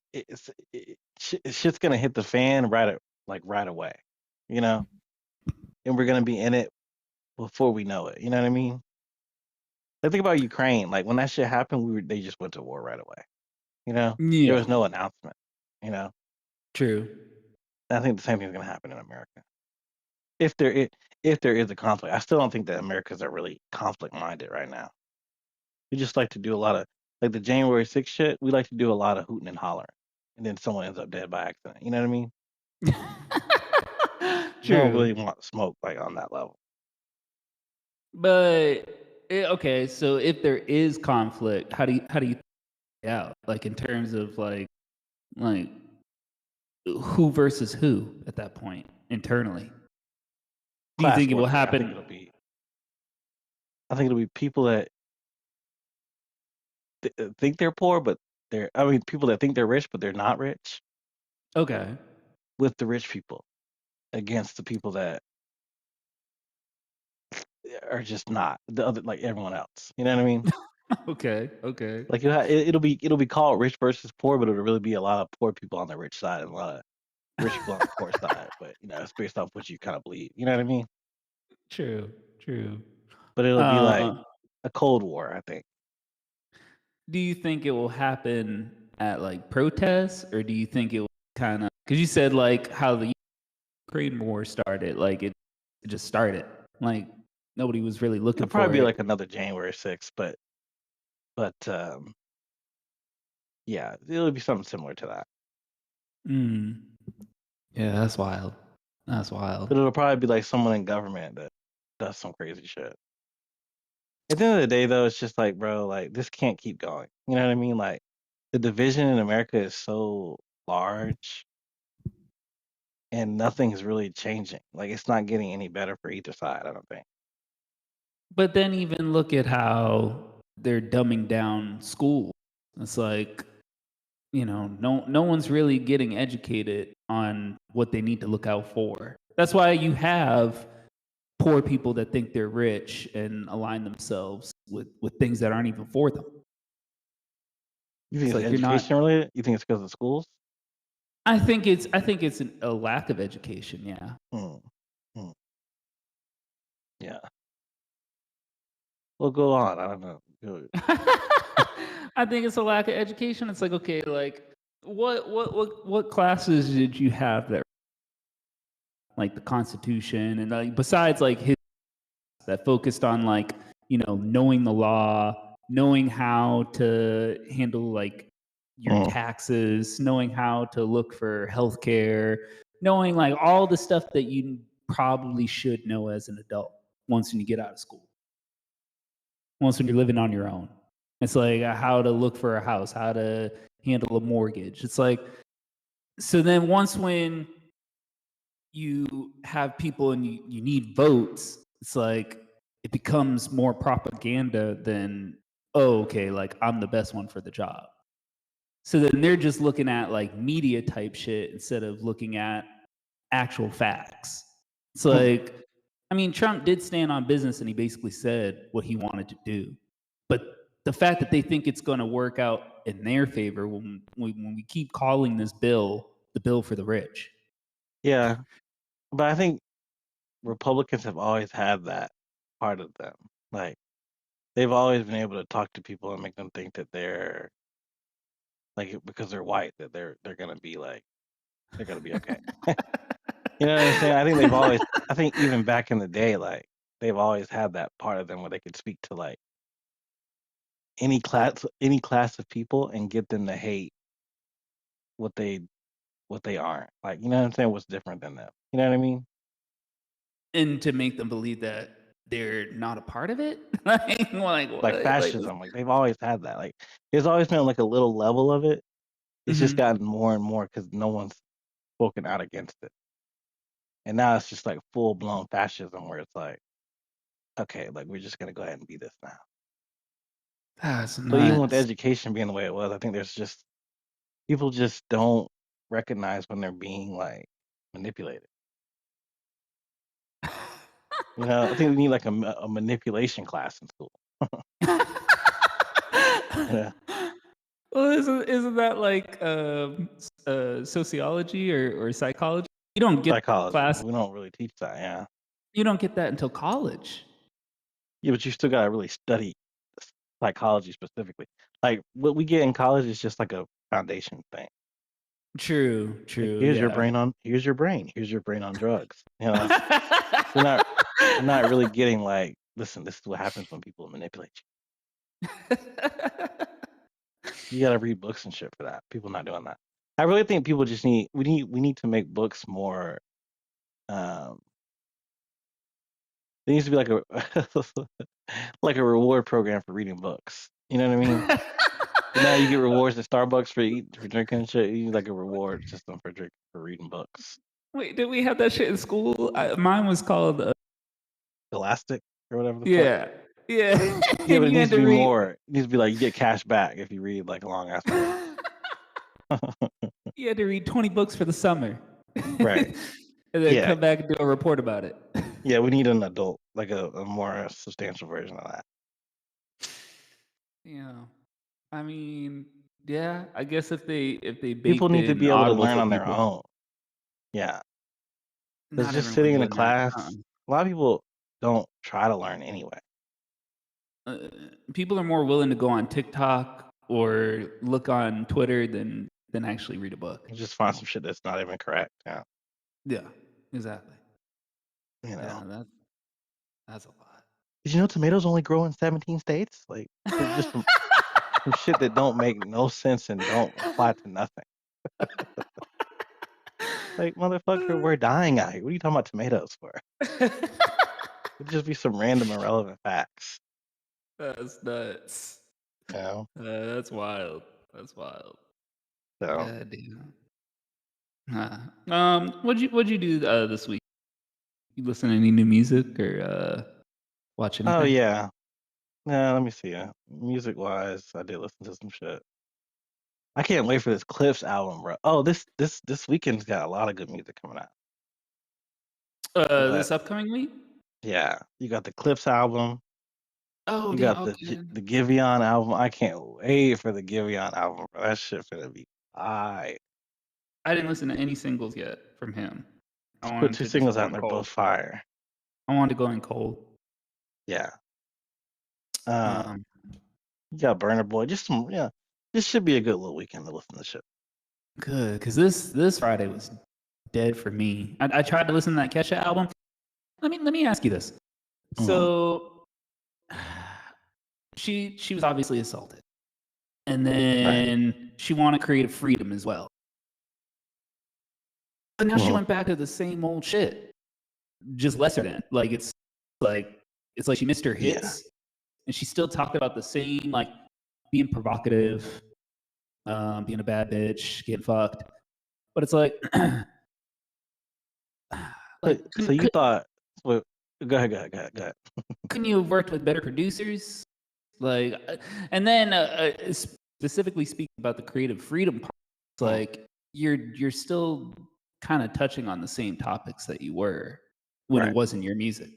shit's gonna hit the fan like right away. you know, and we're gonna be in it before we know it. You know what I mean? Like think about Ukraine. Like when that shit happened, they just went to war right away. You know, there Yeah, was no announcement. You know, true. and I think the same thing's gonna happen in America if if there is a conflict. I still don't think that Americans are really conflict minded right now. We just like to do a lot of like the January 6th shit. We like to do a lot of hooting and hollering, and then someone ends up dead by accident. You know what I mean? We don't True. really want smoke like on that level. But okay, so if there is conflict, how do you out like in terms of like who versus who at that point internally? Do you Class think it will warfare. happen? I think it'll be people that think they're poor, but I mean, people that think they're rich, but they're not rich, Okay. with the rich people against the people that are just not the other, like everyone else. You know what I mean? Okay. Okay. Like it'll be called rich versus poor, but it'll really be a lot of poor people on the rich side and a lot of rich people on the poor side. But it's based off what you kind of believe. You know what I mean? True. True. But it'll be like Uh, a Cold War, I think. do you think it will happen at like protests, or do you think it will kind of? Because you said like how the Ukraine war started, like it just started, like nobody was really It'll looking probably for be it. like another January 6th, but yeah, it'll be something similar to that. Mm. Yeah, that's wild. That's wild. But it'll probably be like someone in government that does some crazy shit. At the end of the day, though, it's just like, bro, like this can't keep going. You know what I mean? Like the division in America is so large, and nothing is really changing. Like it's not getting any better for either side. I don't think. But then even look at how they're dumbing down school. It's like, no one's really getting educated on what they need to look out for. That's why you have poor people that think they're rich and align themselves with things that aren't even for them. You think It's it's like you're not. education related? You think it's because of schools? I think it's a lack of education. Yeah. Hmm. Hmm. Yeah. Well, go on. I don't know. I think it's a lack of education. It's like, okay, like what classes did you have that like the Constitution and like besides like his that focused on like knowing the law, knowing how to handle like your Hmm. taxes, knowing how to look for healthcare, knowing like all the stuff that you probably should know as an adult once when you get out of school, once when you're living on your own. It's like how to look for a house, how to handle a mortgage. It's like so then once when you have people and you need votes, it's like it becomes more propaganda than, oh, okay, like I'm the best one for the job. So then they're just looking at like media type shit instead of looking at actual facts. It's Hmm. like, I mean, Trump did stand on business and he basically said what he wanted to do. But the fact that they think it's going to work out in their favor when we keep calling this bill the bill for the rich. Yeah, but I think Republicans have always had that part of them. Like they've always been able to talk to people and make them think that they're like because they're white that they're gonna be like they're gonna be okay. You know what I'm saying? I think they've always. I think even back in the day, like they've always had that part of them where they could speak to like any class of people and get them to hate what they what they aren't. Like you know what I'm saying? What's different than them? You know what I mean? And to make them believe that they're not a part of it. Like Like what? Like fascism. Like they've always had that. Like there's always been like a little level of it. It's just mhm. gotten more and more because no one's spoken out against it. And now it's just like full blown fascism where it's like, okay, like we're just gonna go ahead and be this now. That's So even with nuts. education being the way it was, I think there's just people just don't recognize when they're being like manipulated. I think we need like a manipulation class in school. Yeah, Well, isn't that like sociology or psychology? You don't get Psychology. class. We don't really teach that, yeah. You don't get that until college. Yeah, but you still gotta really study psychology specifically. Like what we get in college is just like a foundation thing. True, Like true, here's your yeah. brain on here's your brain on drugs. You know, we're not we're not really getting like, listen, this is what happens when people manipulate you. You gotta read books and shit for that. People not doing that. I really think people just we need to make books more um there needs to be like a like a reward program for reading books. You know what I mean? Now you get rewards at Starbucks for drinking and shit. You need like a reward system for reading books. Wait, did we have that shit in school? Mine was called Elastic or whatever the fuck. yeah. Yeah. Yeah, but And it you needs had to to be read more. It needs to be like you get cash back if you read like a long ass book. you had to read 20 books for the summer. Right. And then Yeah. come back and do a report about it. Yeah, we need an adult, like a more substantial version of that. Yeah. I mean, yeah, I guess if they People baked need to in be able to Audible learn for on their people, own. Yeah. Because not just everyone sitting can in a learn. class, a lot of people don't try to learn anyway. People are more willing to go on TikTok or look on Twitter than actually read a book. You just find some shit that's not even correct. Yeah. Yeah, exactly. You know. Yeah, that's a lot. Did you know tomatoes only grow in 17 states? Like just some shit that don't make no sense and don't apply to nothing. Like, motherfucker, we're dying out here. What are you talking about tomatoes for? It'd just be some random irrelevant facts. That's nuts. You know? That's wild. That's wild. So God damn. What'd you do this week? You listen to any new music or watch oh anything? yeah. Yeah, let me see. Music wise, I did listen to some shit. I can't wait for this Clips album, bro. Oh, this weekend's got a lot of good music coming out. But This upcoming week? yeah, you got the Clips album. Oh, You damn. got Okay. the Giveon album. I can't wait for the Giveon album, bro. That shit finna be high. I didn't listen to any singles yet from him. I Just put wanted two to just singles go out and in they're cold. both fire. I wanted to go in cold. Yeah. Um, You got Burner Boy. Just some, yeah. This should be a good little weekend to listen to shit. Good, because this Friday was dead for me. I tried to listen to that Kesha album. Let me ask you this. So she was obviously assaulted, and then she wanted creative freedom as well. But now she went back to the same old shit, just lesser than. Like it's like she missed her hits, and she still talked about the same, like being provocative, being a bad bitch, getting fucked. But it's like, So you thought? Well, go ahead. couldn't you have worked with better producers? Like, and then specifically speaking about the creative freedom part, it's like you're still kind of touching on the same topics that you were when it wasn't your music.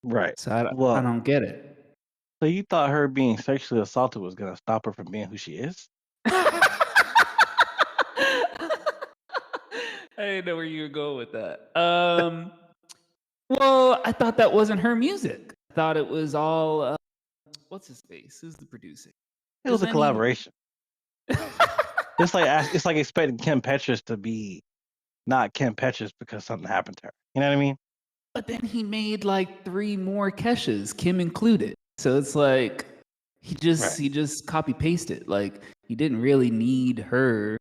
Right. So I Well, don't get it. so you thought her being sexually assaulted was gonna stop her from being who she is? I didn't know where you were going with that. Well, I thought that wasn't her music. I thought it was all what's his face? Who's the producer? It was a collaboration. It's like expecting Kim Petras to be not Kim Petras because something happened to her. You know what I mean? But then he made like 3 more Keshas, Kim included. So it's like he just copy pasted. Like he didn't really need her.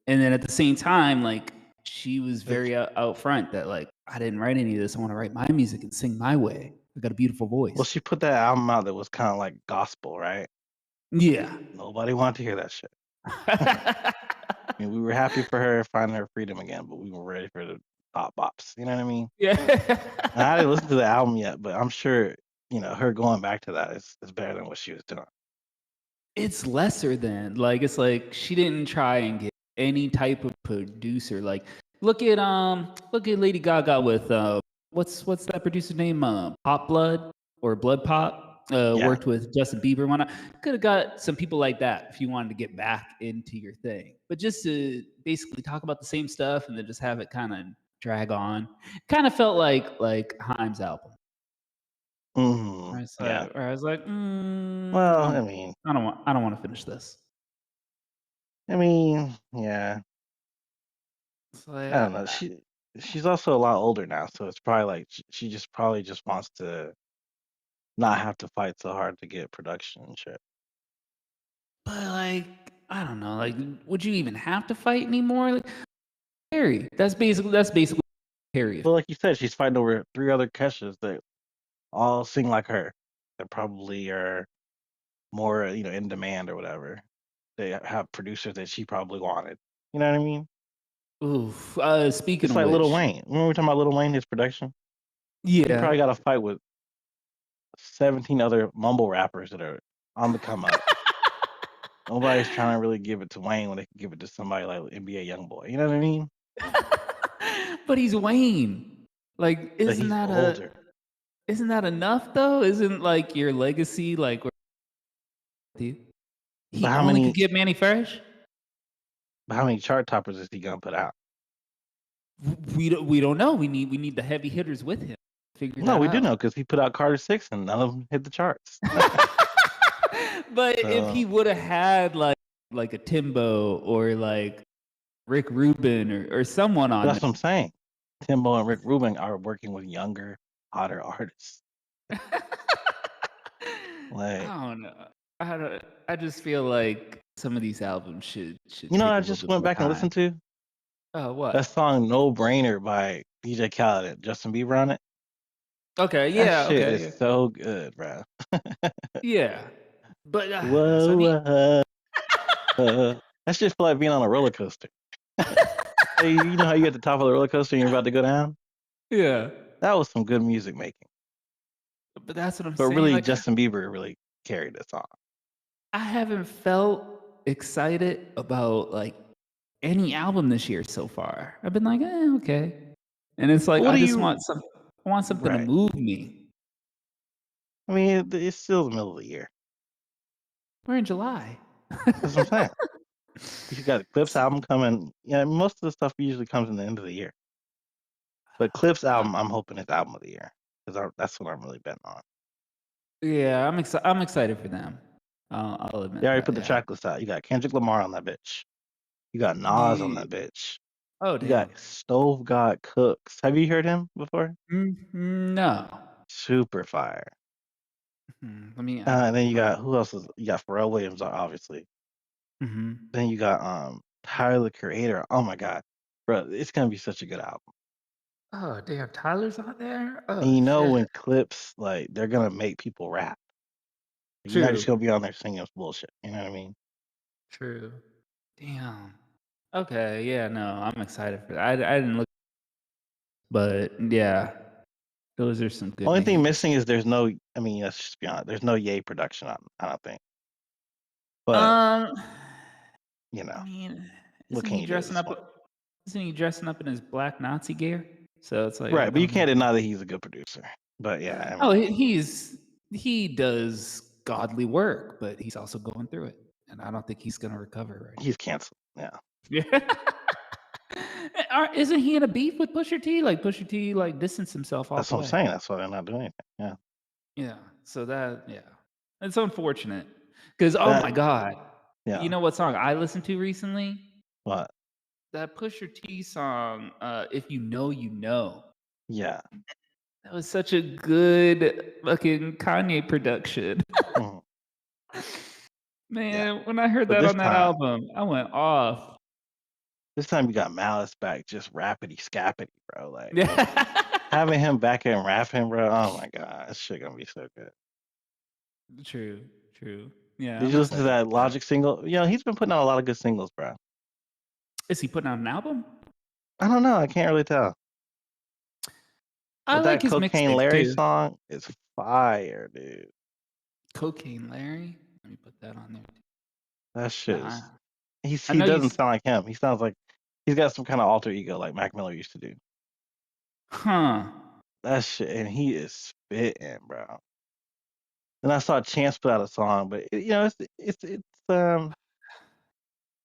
And then at the same time, like she was very out front that like I didn't write any of this. I want to write my music and sing my way. I got a beautiful voice. Well, she put that album out that was kind of like gospel, right? Yeah. Nobody wanted to hear that shit. I mean, we were happy for her finding her freedom again, but we were ready for the pop bops. You know what I mean? Yeah. And I didn't listen to the album yet, but I'm sure her going back to that is better than what she was doing. It's lesser than like it's like she didn't try and get any type of producer. Like look at Lady Gaga with what's that producer's name? Pop Blood or Blood Pop? Yeah. worked with Justin Bieber and whatnot. Could have got some people like that if you wanted to get back into your thing. But just to basically talk about the same stuff and then just have it kind of drag on, kind of felt like Haim's album. Mhm. Yeah. Where I was like, Well, I mean I don't want to finish this. yeah. So like, I don't know. She's also a lot older now, so it's probably like she just probably just wants to not have to fight so hard to get production and shit. but like, I don't know. Like, would you even have to fight anymore? Like, Harry. That's basically Harry. Well, like you said, she's fighting over 3 other Keshas that all sing like her. That probably are more, in demand or whatever. They have producers that she probably wanted. You know what I mean? Oof. Speaking It's of like Lil which, Wayne. Remember we talking about Lil Wayne, his production? He yeah. probably got a fight with 17 other mumble rappers that are on the come up. Nobody's trying to really give it to Wayne when they can give it to somebody like NBA YoungBoy. You know what I mean? But he's Wayne. Like, But he's older. isn't that enough though? Isn't like your legacy like But he how only could many get Manny Fresh? but how many chart toppers is he gonna put out? We don't know. We need the heavy hitters with him. Figure No, that we do out. know because he put out Carter 6 and none of them hit the charts. But if he So would have had like a Timbo or like Rick Rubin or someone on that's what I'm saying. Timbo and Rick Rubin are working with younger, hotter artists. there. Like, I don't know. I just feel like some of these albums should what take I a little just bit went more back and time. listened to? Oh, That what? song No Brainer by DJ Khaled and Justin Bieber on it. Okay, That yeah, shit okay, is yeah. so good, bro. Yeah. But so I Whoa, need that shit feel like being on a roller coaster. Hey, you know how you at the top of the roller coaster and you're about to go down? yeah. That was some good music making. But that's what I'm But saying. really, Like Justin Bieber really carried the song. I haven't felt excited about like any album this year so far. I've been like, okay. And it's But like what I do just you? want I want something to Right. move me. I mean, it's still the middle of the year. We're in July. That's what I'm saying. You got Clip's album coming. Yeah, most of the stuff usually comes in the end of the year. But Clip's Uh, album, I'm hoping it's album of the year because that's what I'm really betting on. yeah, I'm excited for them. I'll They admit already that. put the Yeah. track list out. You got Kendrick Lamar on that bitch. You got Nas on Yeah. that bitch. Oh You got damn. Stove God Cooks. Have you heard him before? No. Super fire. Let me. And then you Hold on. got who else is? You got Pharrell Williams, obviously. Hmm. Then you got Tyler the Creator. Oh my god, bro, it's gonna be such a good album. Oh damn. Tyler's on there. And Oh you know shit. when clips like they're gonna make people rap. You're not just True. gonna be on there singing bullshit. You know what I mean? True. Damn. Okay. Yeah. No, I'm excited for that. I didn't look, but yeah, those are some good Only thing names. missing is there's no. I mean, let's just be honest. There's no Ye production on. I don't think. But Um, you I know, mean, what can you do at this point? isn't he dressing up in his black Nazi gear? So it's like Right, but I you don't know. can't deny that he's a good producer. But yeah, I Oh, mean, he does godly work, but he's also going through it, and I don't think he's gonna recover right he's canceled. Yeah, now. Yeah. Isn't he in a beef with Pusha T? Like Pusha T, like distanced himself all that's the what I'm way. saying. That's why they're not doing anything. Yeah, Yeah. So that yeah, it's unfortunate because oh my that. god, you Yeah, know what song I listened to recently? but That Pusha T song, "If You Know, You Know." yeah, That was such a good fucking Kanye production. mhm, yeah. Man, when I heard But that on that album, I went off. this time you got Malice back, just rappity scappity, bro. Like Yeah. having him back and rapping, bro. Oh my god, this shit gonna be so good. True, true. Yeah, Did I'm you listen to excited that for that. Logic single? He's been putting out a lot of good singles, bro. Is he putting out an album? I don't know. I can't really tell. I But like that his Cocaine mixtapes Larry too. song is fire, dude. Cocaine Larry. Let me put that on there. That shit Nah, is. I He know you. doesn't sound like him. He sounds like he's got some kind of alter ego, like Mac Miller used to do. Huh. That shit, and he is spitting, bro. And I saw Chance put out a song, but um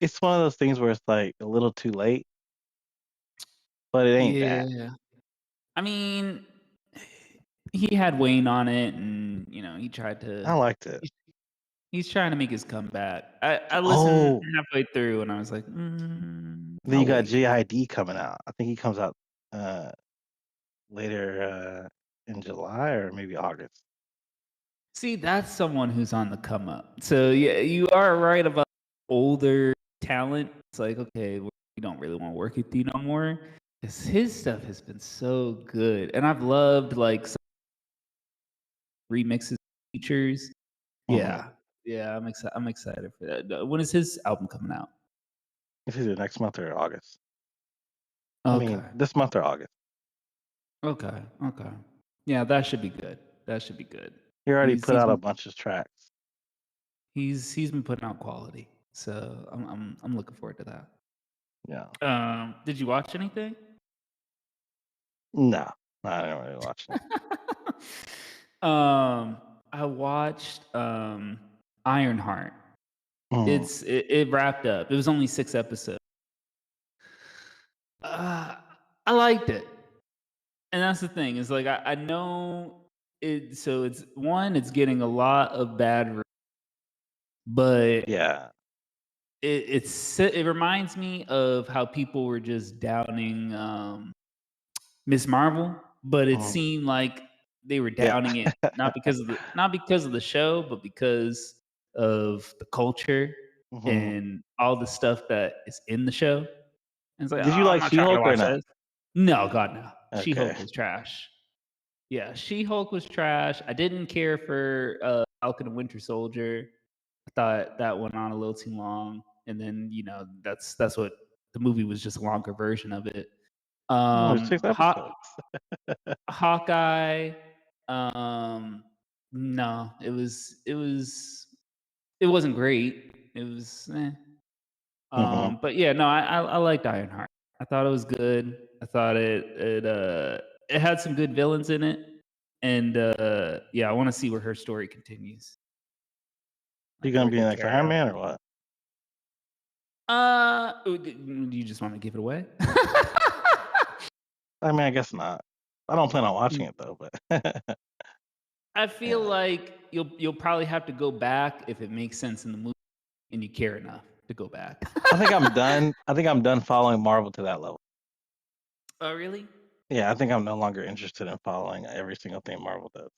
it's one of those things where it's like a little too late, but it ain't bad. Yeah. I mean, he had Wayne on it, and he tried I to. liked it. He's, he's trying to make his comeback. I listened Oh, halfway through, and I was like, then you I'll got wait. JID coming out. I think he comes out uh later in July or maybe August. See, that's someone who's on the come up. So yeah, you are right about older talent. It's like, okay, we don't really want to work with you no more. Because his stuff has been so good, and I've loved like some remixes, features. Hmm. Yeah, yeah, I'm excited. I'm excited for that. When is his album coming out? It's either next month or August. I mean, Okay, this month or August. okay. Yeah, that should be good. That should be good. He already He's put he's out a been bunch of tracks. he's been putting out quality, so I'm looking forward to that. Yeah. Did you watch anything? No, I didn't really watch it. um, I watched Ironheart. Mm, It wrapped up. It was only 6 episodes. Uh, I liked it, and that's the thing. Is like I know it. So it's getting a lot of bad, but yeah. it reminds me of how people were just downing Miss Marvel, but it Mhm. seemed like they were Yeah. downing it not because of the show, but because of the culture Mhm. and all the stuff that is in the show. And it's like, oh, Did you I'm like not trying to She-Hulk or watch not? this. No, God, no. She Okay. Hulk was trash. Yeah, She Hulk was trash. I didn't care for Falcon and Winter Soldier. I thought that went on a little too long, and then that's what the movie was, just a longer version of it. Only 6 Hawk, episodes. Hawkeye. No, it wasn't great. It was, eh. Mhm. But yeah, no, I liked Ironheart. I thought it was good. I thought it had some good villains in it, and yeah, I want to see where her story continues, You like gonna where be the they next carry Iron on Man from or there. what? Do you just want to give it away? I mean, I guess not. I don't plan on watching it though, but I feel yeah. like you'll probably have to go back if it makes sense in the movie and you care enough to go back. I think I'm done following Marvel to that level. Oh, really? Yeah, I think I'm no longer interested in following every single thing Marvel does.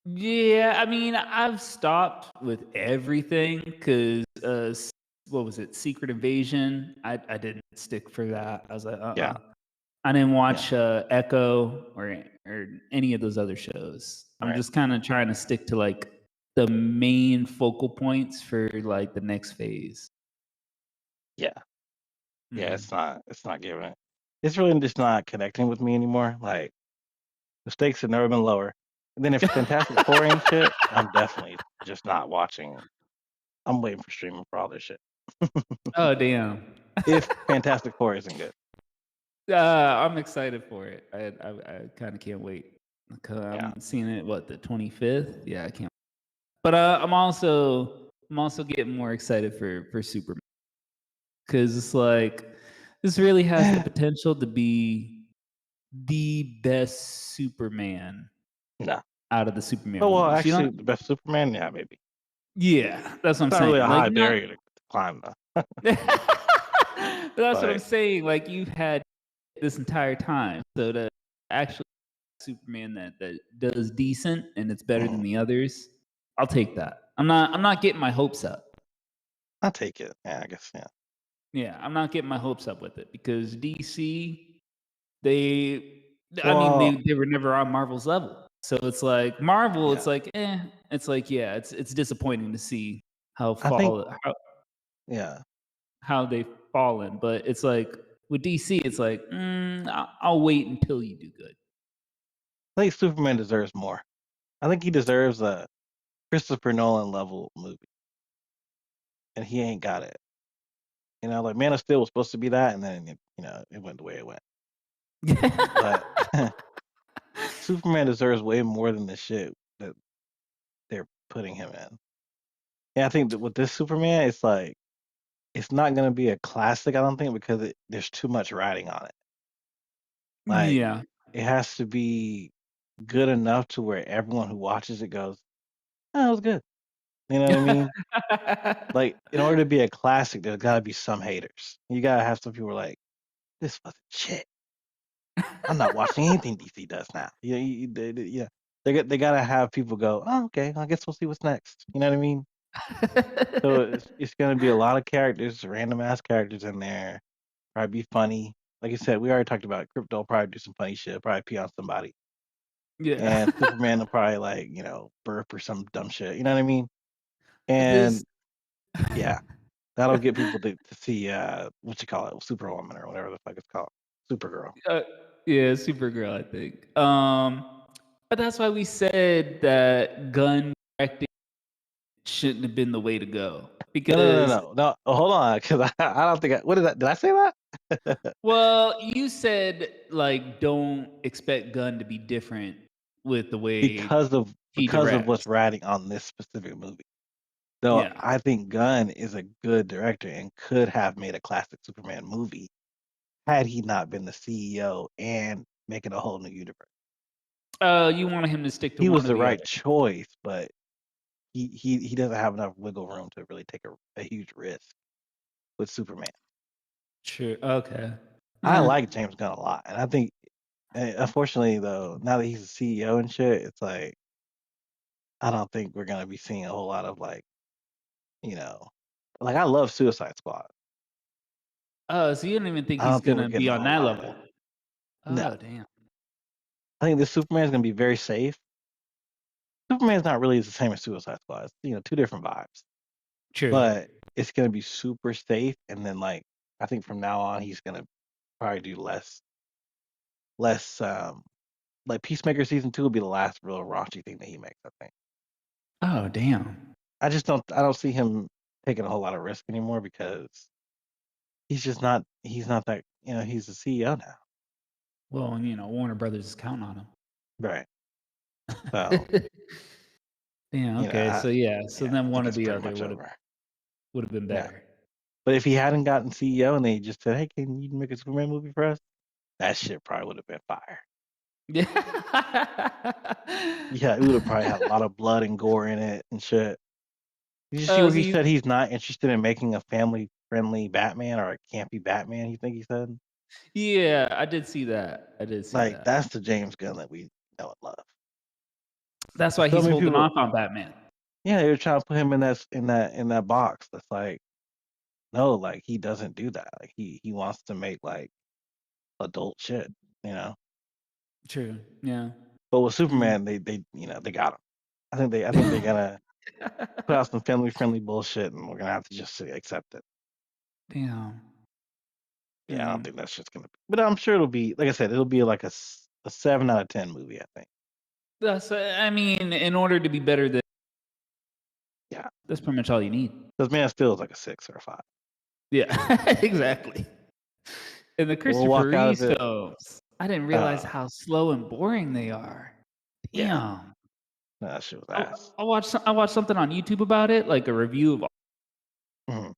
Yeah, I mean, I've stopped with everything because what was it? Secret Invasion. I didn't stick for that. I was like, Yeah. I didn't Yeah. watch Echo or any of those other shows. I'm Right. just kind of trying to stick to like the main focal points for like the next phase. Yeah. Yeah, Mm. it's not giving. It's really just not connecting with me anymore. Like the stakes have never been lower. And then if Fantastic Four ain't shit, I'm definitely just not watching. I'm waiting for streaming for all this shit. Oh, damn. If Fantastic Four isn't good. I'm excited for it. I kind of can't wait. 'Cause Yeah. I'm seeing it what, the 25th. Yeah, I can't. But I'm also getting more excited for Superman because it's like this really has the potential to be the best Superman No. out of the Superman Oh well, movies. You actually, know? the best Superman, yeah, maybe. Yeah, that's what I'm It's not really saying. a Like high not. barrier to climb though. But that's what I'm Like, saying. Like you've had this entire time, so to actually Superman that does decent and it's better than mhm. the others, I'll take that. I'm not getting my hopes up. I'll take it. Yeah, I guess. Yeah. Yeah, I'm not getting my hopes up with it because DC, they, I mean, Well, they were never on Marvel's level. So it's like Marvel, it's yeah. like, it's like, yeah, it's disappointing to see how I think. fall Yeah. how they've fallen. But it's like with DC, it's like, I'll wait until you do good. I think Superman deserves more. I think he deserves a Christopher Nolan level movie, and he ain't got it. Like Man of Steel was supposed to be that, and then it went the way it went. But Superman deserves way more than the shit that putting him in. And I think that with this Superman, it's like it's not gonna be a classic, I don't think, because there's too much writing on it. Like Yeah. it has to be good enough to where everyone who watches it goes, "Oh, it was good." You know what I mean? Like in order to be a classic, there's gotta be some haters. You gotta have some people who are like, "This wasn't shit. I'm not watching anything DC does now." Yeah. They gotta have people go, "Oh, okay. I guess we'll see what's next." You know what I mean? So it's gonna be a lot of characters, random ass characters in there. Probably be funny. Like I said, we already talked about Crypto will probably do some funny shit, probably pee on somebody. Yeah. And Superman will probably like, burp or some dumb shit. You know what I mean? This And yeah, that'll get people to see what you call it, Superwoman or whatever the fuck it's called. Supergirl. uh, yeah, Supergirl, I think. But that's why we said that gun directing shouldn't have been the way to go No, no, no, because no, no. Oh, hold on, because I don't think what did that? Did I say that? well, you said like don't expect Gunn to be different with the way because of he what's directs. writing on this specific movie. So Yeah. I think Gunn is a good director and could have made a classic Superman movie had he not been the CEO and making a whole new universe. You wanted him to stick to He one was or the the right other. choice, but he doesn't have enough wiggle room to really take a huge risk with Superman. True. Okay. I Eh. like James Gunn a lot, and I think, unfortunately though, now that he's a CEO and shit, it's like I don't think we're gonna be seeing a whole lot of you know, like I love Suicide Squad. Oh, so you don't even think I he's don't think we're gonna getting be a on whole that lot of level? that. No, Oh, damn. I think this Superman is gonna be very safe. Superman's not really the same as Suicide Squad. It's, two different vibes, True. but it's gonna be super safe. And then I think from now on he's gonna probably do less like Peacemaker season 2 will be the last real raunchy thing that he makes. I think. Oh, damn. I don't see him taking a whole lot of risk anymore because he's not that he's the CEO now. Well, Warner Brothers is counting on Right. So him. Damn. Okay. I So yeah. So yeah, I then one think or it's the pretty other much over. would have been Yeah. better. But if he hadn't gotten CEO and they just said, "Hey, can you make a Superman movie for us?" That shit probably would have been fire. Yeah. Yeah, it would have probably had a lot of blood and gore in it and shit. Did you see where So he you, said he's not interested in making a family friendly Batman or a campy Batman? You think he said? yeah, I did see that. I did see Like that. that's the James Gunn that we know and love. That's And why so he's many holding people, off on Batman. yeah, they were trying to put him in that box. That's like no, like he doesn't do that. Like he wants to make like adult shit, you know. True. Yeah. But with Mm. Superman, they got him. I think they're gonna put out some family friendly bullshit, and we're gonna have to just accept it. Damn. Yeah, I don't Mm. think that's just gonna be. But I'm sure it'll be like I said, it'll be like a 7 out of 10 movie. I think. I mean, in order to be better than Yeah, that's pretty much all you need. because Man of Steel is like a 6 or a 5. Yeah, exactly. And the We'll Christopher walk out of Reeves it. films, I didn't realize Uh, how slow and boring they are. yeah, Damn. no, that shit was I, ass. I watched something on YouTube about it, like a review of. Mhm.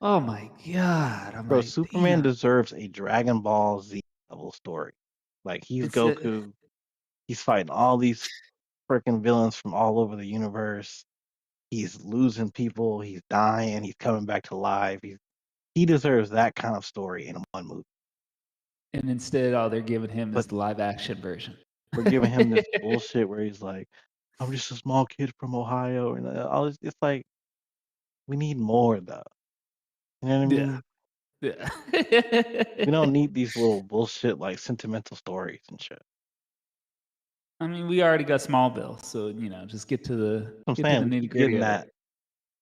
Oh my god! I'm Bro, like, Superman damn. deserves a Dragon Ball Z level story. Like he's It's Goku. He's fighting all these freaking villains from all over the universe. He's losing people. He's dying. He's coming back to life. He deserves that kind of story in one movie. and instead, all they're giving him is But the live action version. we're giving him this bullshit where he's like, "I'm just a small kid from Ohio," and all this. It's like we need more though. You know what I Yeah, mean? yeah. We don't need these little bullshit like sentimental stories and shit. I mean, we already got Smallville, so just I'm get to the saying nitty gritty of it.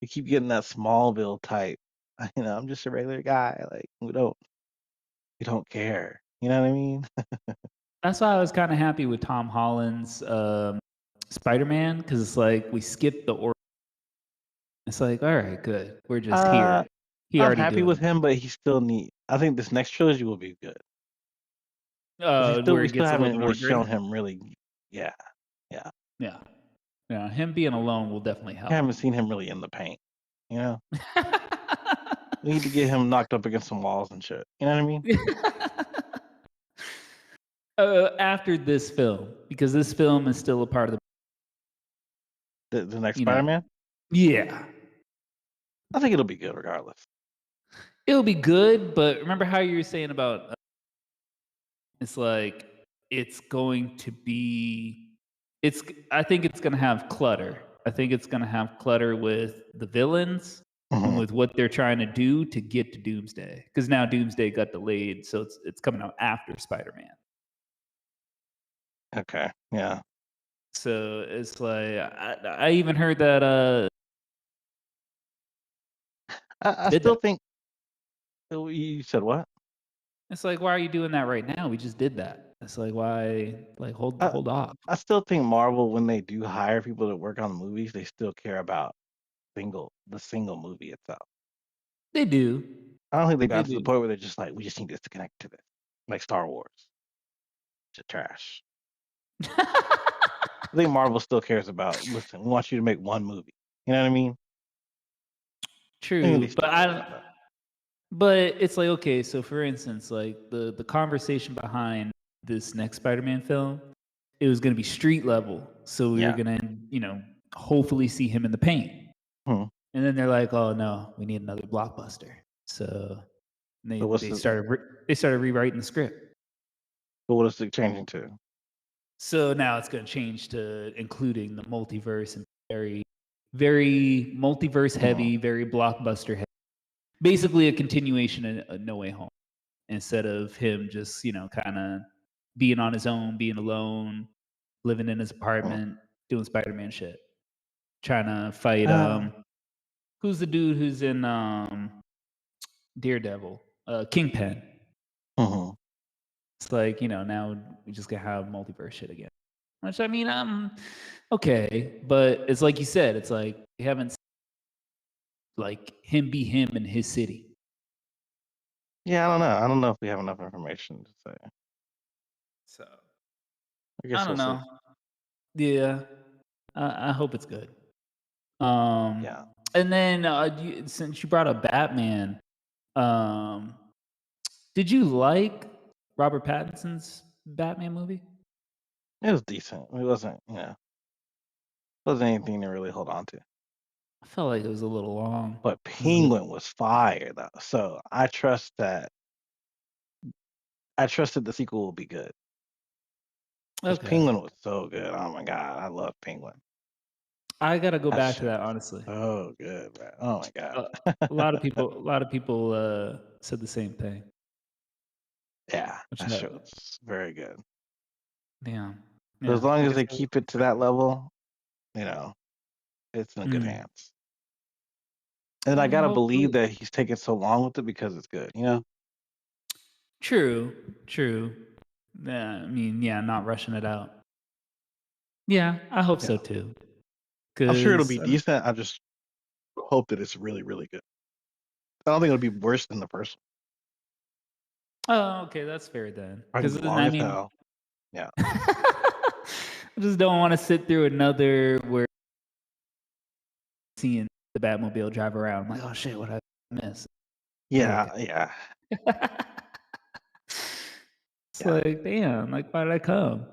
we keep getting that Smallville type. I'm just a regular guy. Like we don't care. You know what I mean? That's why I was kind of happy with Tom Holland's Spider-Man because it's like we skipped the or. It's like, all right, good. We're just Uh, here. He I'm already happy doing with it. him, but he still need. I think this next trilogy will be good because Where we it still gets a little haven't bit really more shown gritty. him really. Yeah, yeah. Yeah. Yeah, him being alone will definitely I help. haven't seen him really in the paint. You know, we need to get him knocked up against some walls and shit. You know what I mean? After this film, because this film is still a part of The next you know, Spider-Man. yeah, I think it'll be good regardless. it'll be good. But remember how you were saying about it's like it's going to be, it's. I think it's going to have clutter. I think it's going to have clutter with the villains and Mhm. with what they're trying to do to get to Doomsday. Because now Doomsday got delayed, so it's coming out after Spider-Man. Okay. Yeah. So it's like I even heard that I did still that. think you said what? It's like, why are you doing that right now? We just did that. It's like, why? Like, I, hold off. I still think Marvel, when they do hire people to work on the movies, they still care about the single movie itself. They do. I don't think they've They gotten to the do. point where they're just like, we just need this to connect to this, like Star Wars. Just trash. I think Marvel still cares about. Listen, we want you to make one movie. You know what I mean? I think they True, but still I care don't. about that. But it's like, okay, so for instance, like the conversation behind this next Spider-Man film, it was going to be street level, so we were Yeah. going to, hopefully see him in the paint. Hmm. And then they're like, oh no, we need another blockbuster. So So what's they the started rewriting the script. so what is it changing to? So now it's going to change to including the multiverse and very, very multiverse Hmm. heavy, very blockbuster heavy. Basically, a continuation of No Way Home instead of him just kind of being on his own, being alone, living in his Hmm. apartment, doing Spider-Man shit, trying to fight. Uh, Who's the dude who's in Daredevil? Kingpin. hmm. It's like now we just gonna have multiverse shit again. Which I mean, okay, but it's like you said, it's like we haven't like him be him in his city. Yeah, I don't know. I don't know if we have enough information to say. So I I guess we'll don't see. know. Yeah, I hope it's good. Um, Yeah. and then since you brought up Batman, um, did you like Robert Pattinson's Batman movie? It was decent. It wasn't anything to really hold on to. I felt like it was a little long. But It was a little, Penguin was fire though. So I trusted the sequel will be good. Because okay. Penguin was so good. Oh my god, I love Penguin. I gotta go That back to shit that was honestly. so good, bro. Oh my god. A lot of people said the same thing. Yeah, Which that shit was very good. yeah, So as yeah. long I as guess. they keep it to that level, you know, it's in good Mm. hands. And I gotta believe Hopefully, that he's taking so long with it because it's good, you know? true, true. Yeah, I mean, yeah, not rushing it out. Yeah, I hope so Yeah. too. I'm sure it'll Cause be decent. I just hope that it's really, really good. I don't think it'll be worse than the first oh, okay, that's fair then. one. Probably Because be long I as mean, hell. Yeah. I just don't want to sit through another where seeing the Batmobile drive around. I'm like, oh shit, what I miss? Yeah, Like, yeah, it's yeah. like, damn, like why did I come?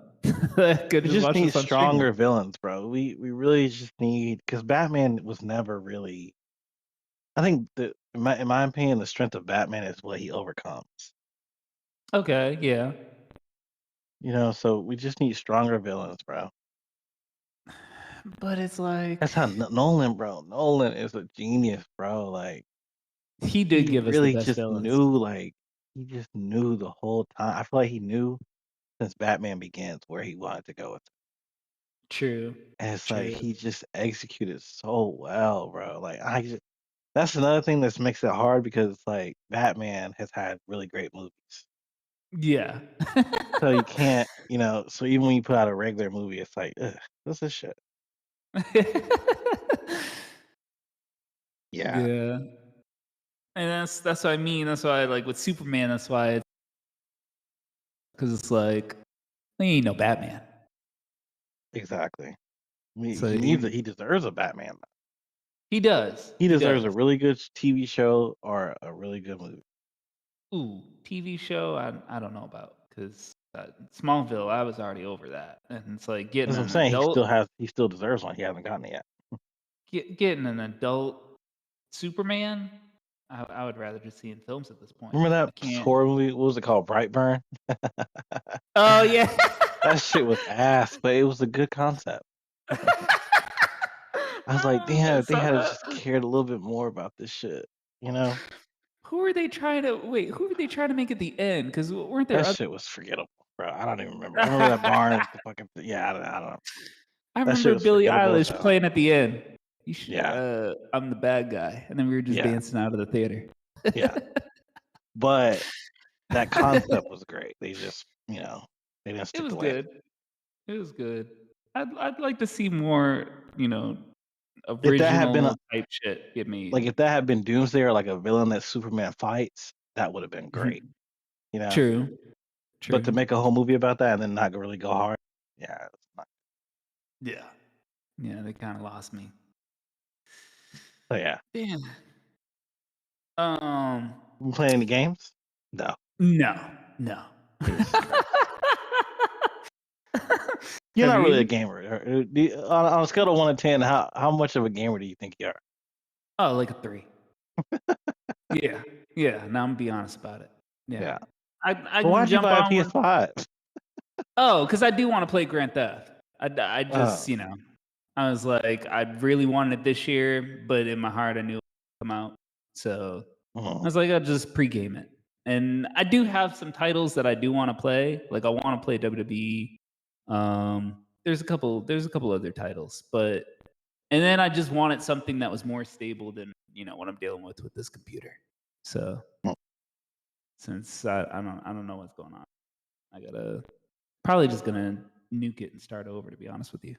I could We just just watch need this on streaming. stronger villains, bro. We really just need because Batman was never really. I think that in my opinion, the strength of Batman is what he overcomes. Okay, yeah. So we just need stronger villains, bro. But it's like That's how Nolan, bro. Nolan is a genius, bro. Like he did he give us the really best just villains. knew, he just knew the whole time. I feel like he knew since Batman Begins where he wanted to go with it. True. And it's like True. he just executed so well, bro. That's another thing that makes it hard because it's like Batman has had really great movies. Yeah. So you can't, so even when you put out a regular movie, it's like, ugh, this is shit. Yeah, Yeah. And that's what I mean. That's why like with Superman, that's why it's because it's like he ain't no Batman. exactly. I mean, So he he deserves a Batman. he does. He He deserves a does. really good TV show or a really good movie. Ooh, TV show, I don't know about because Smallville, I was already over that, and it's like That's getting what I'm an saying. adult He still deserves one. He hasn't gotten it yet. getting an adult Superman, I would rather just see in films at this point. Remember I that can't. horror movie? What was it called? Brightburn. Oh yeah. That shit was ass, but it was a good concept. I was like, damn, I if they saw had that. just cared a little bit more about this shit, you know, Who are they trying to wait? Who were they trying to make at the end? Because weren't there that other? shit was forgettable, bro. I don't even remember. I remember that barn, the fucking yeah. I don't know. I That shit remember was Billie forgettable as Eilish hell. playing at the end. You should, Yeah, I'm the bad guy, and then we were just yeah, dancing out of the theater. yeah. But that concept was great. They just, they didn't It stick was the landing. good. It was good. I'd like to see more, If that had been original type shit get made. if that had been Doomsday or like a villain that Superman fights, that would have been great, Mhm. you know. True. But to True. make a whole movie about that and then not really go hard, yeah, it's not. Yeah. Yeah, they kind of lost me. So yeah, Damn. Um. you playing any games? No, No. No. Jesus Christ. You're Have not really a you? gamer. On a scale of 1 to 10, how much of a gamer do you think you are? Oh, like a 3. Yeah. Yeah. Now I'm gonna be honest about it. Yeah. Yeah. I But can why'd you jump buy a on one. PS5? Oh, because I do want to play Grand Theft. I just, Oh, I was like, I really wanted it this year, but in my heart, I knew it would come out. So I mhm. was like, I'll just pregame it. And I do have some titles that I do want to play. Like I want to play WWE. There's a couple other titles, but and then I just wanted something that was more stable than what I'm dealing with this computer. So since I don't know what's going on, I gotta probably just gonna nuke it and start over, to be honest with you,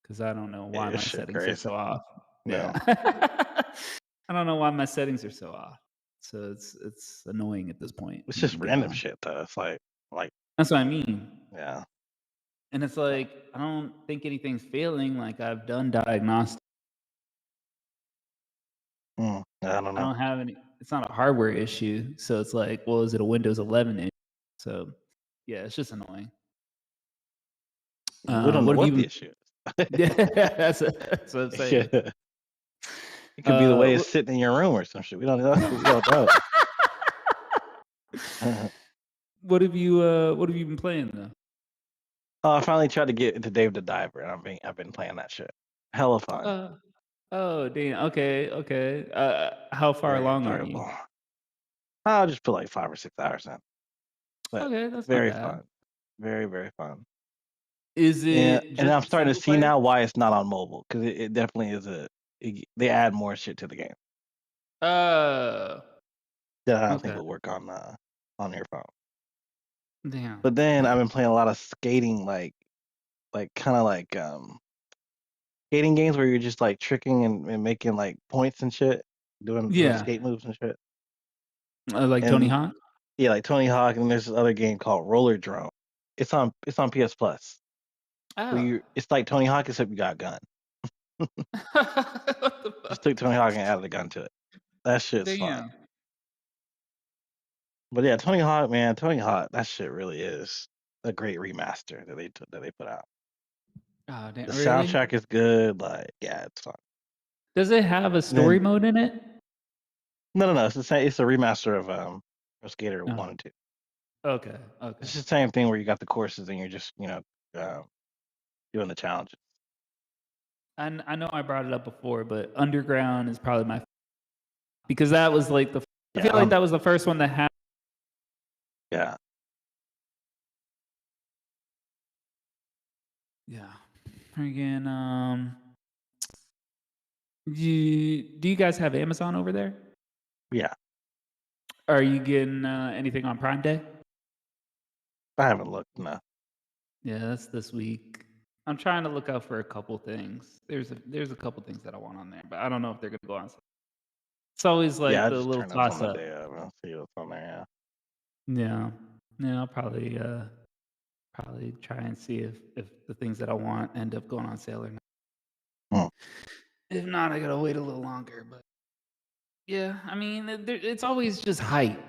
because I don't know why Yeah, my shit settings are crazy. so off. Yeah. Yeah. I don't know why my settings are so off. So it's annoying at this point. It's I'm not just gonna be random honest. shit though. It's like That's what I mean. yeah. And it's like I don't think anything's failing. Like I've done diagnostics. I don't I know. don't have any. It's not a hardware issue. So it's like, well, is it a Windows 11 issue? So yeah, it's just annoying. We don't know What have what you the been? issue Yeah, is. that's what I'm saying. Yeah. It could be the way it's What, sitting in your room or some shit. We don't know. We don't know. what have you been playing though? Oh, I finally tried to get into Dave the Diver, and I've been playing that shit. Hella fun. Uh, oh, damn. Okay, okay. How far Very along are you? enjoyable. I'll just put like 5 or 6 hours in, but Okay, that's not very bad. fun. Very, very fun. Is And it and just I'm starting to single see player? now why it's not on mobile because it definitely is they add more shit to the game Uh, that I don't think okay. will work on your phone. Damn. But then I've been playing a lot of skating, kind of skating games where you're just like tricking and making like points and shit, doing Yeah. skate moves and shit. Like Tony And Hawk? yeah, like Tony Hawk, and there's this other game called Roller Drone. It's on PS Plus. Where Oh. you it's like Tony Hawk except you got a gun. What the Just fuck? took Tony Hawk and added a gun to it. That shit's fun. Damn. But yeah, Tony Hawk, man, Tony Hawk, that shit really is a great remaster that they put out. Oh, damn. The Really? soundtrack is good. Like, yeah, it's fun. Does it have a And story then mode in it? no, it's the same. It's a remaster of Pro Skater Oh, 1 and 2. okay. Okay. It's the same thing where you got the courses and you're just doing the challenges. I know I brought it up before, but Underground is probably my because that was like I Yeah, feel like that was the first one that had. yeah, Yeah. Again, do you guys have Amazon over there? yeah. Are you getting anything on Prime Day? I haven't looked. No. Yeah, that's this week. I'm trying to look out for a couple things. There's a couple things that I want on there, but I don't know if they're gonna go on sale. It's always Yeah, like I the just little turn those on toss the up. day of and see what's on there. Yeah. Yeah, I'll probably try and see if the things that I want end up going on sale or not. If not, I gotta wait a little longer. But yeah, I mean, it's always just hype.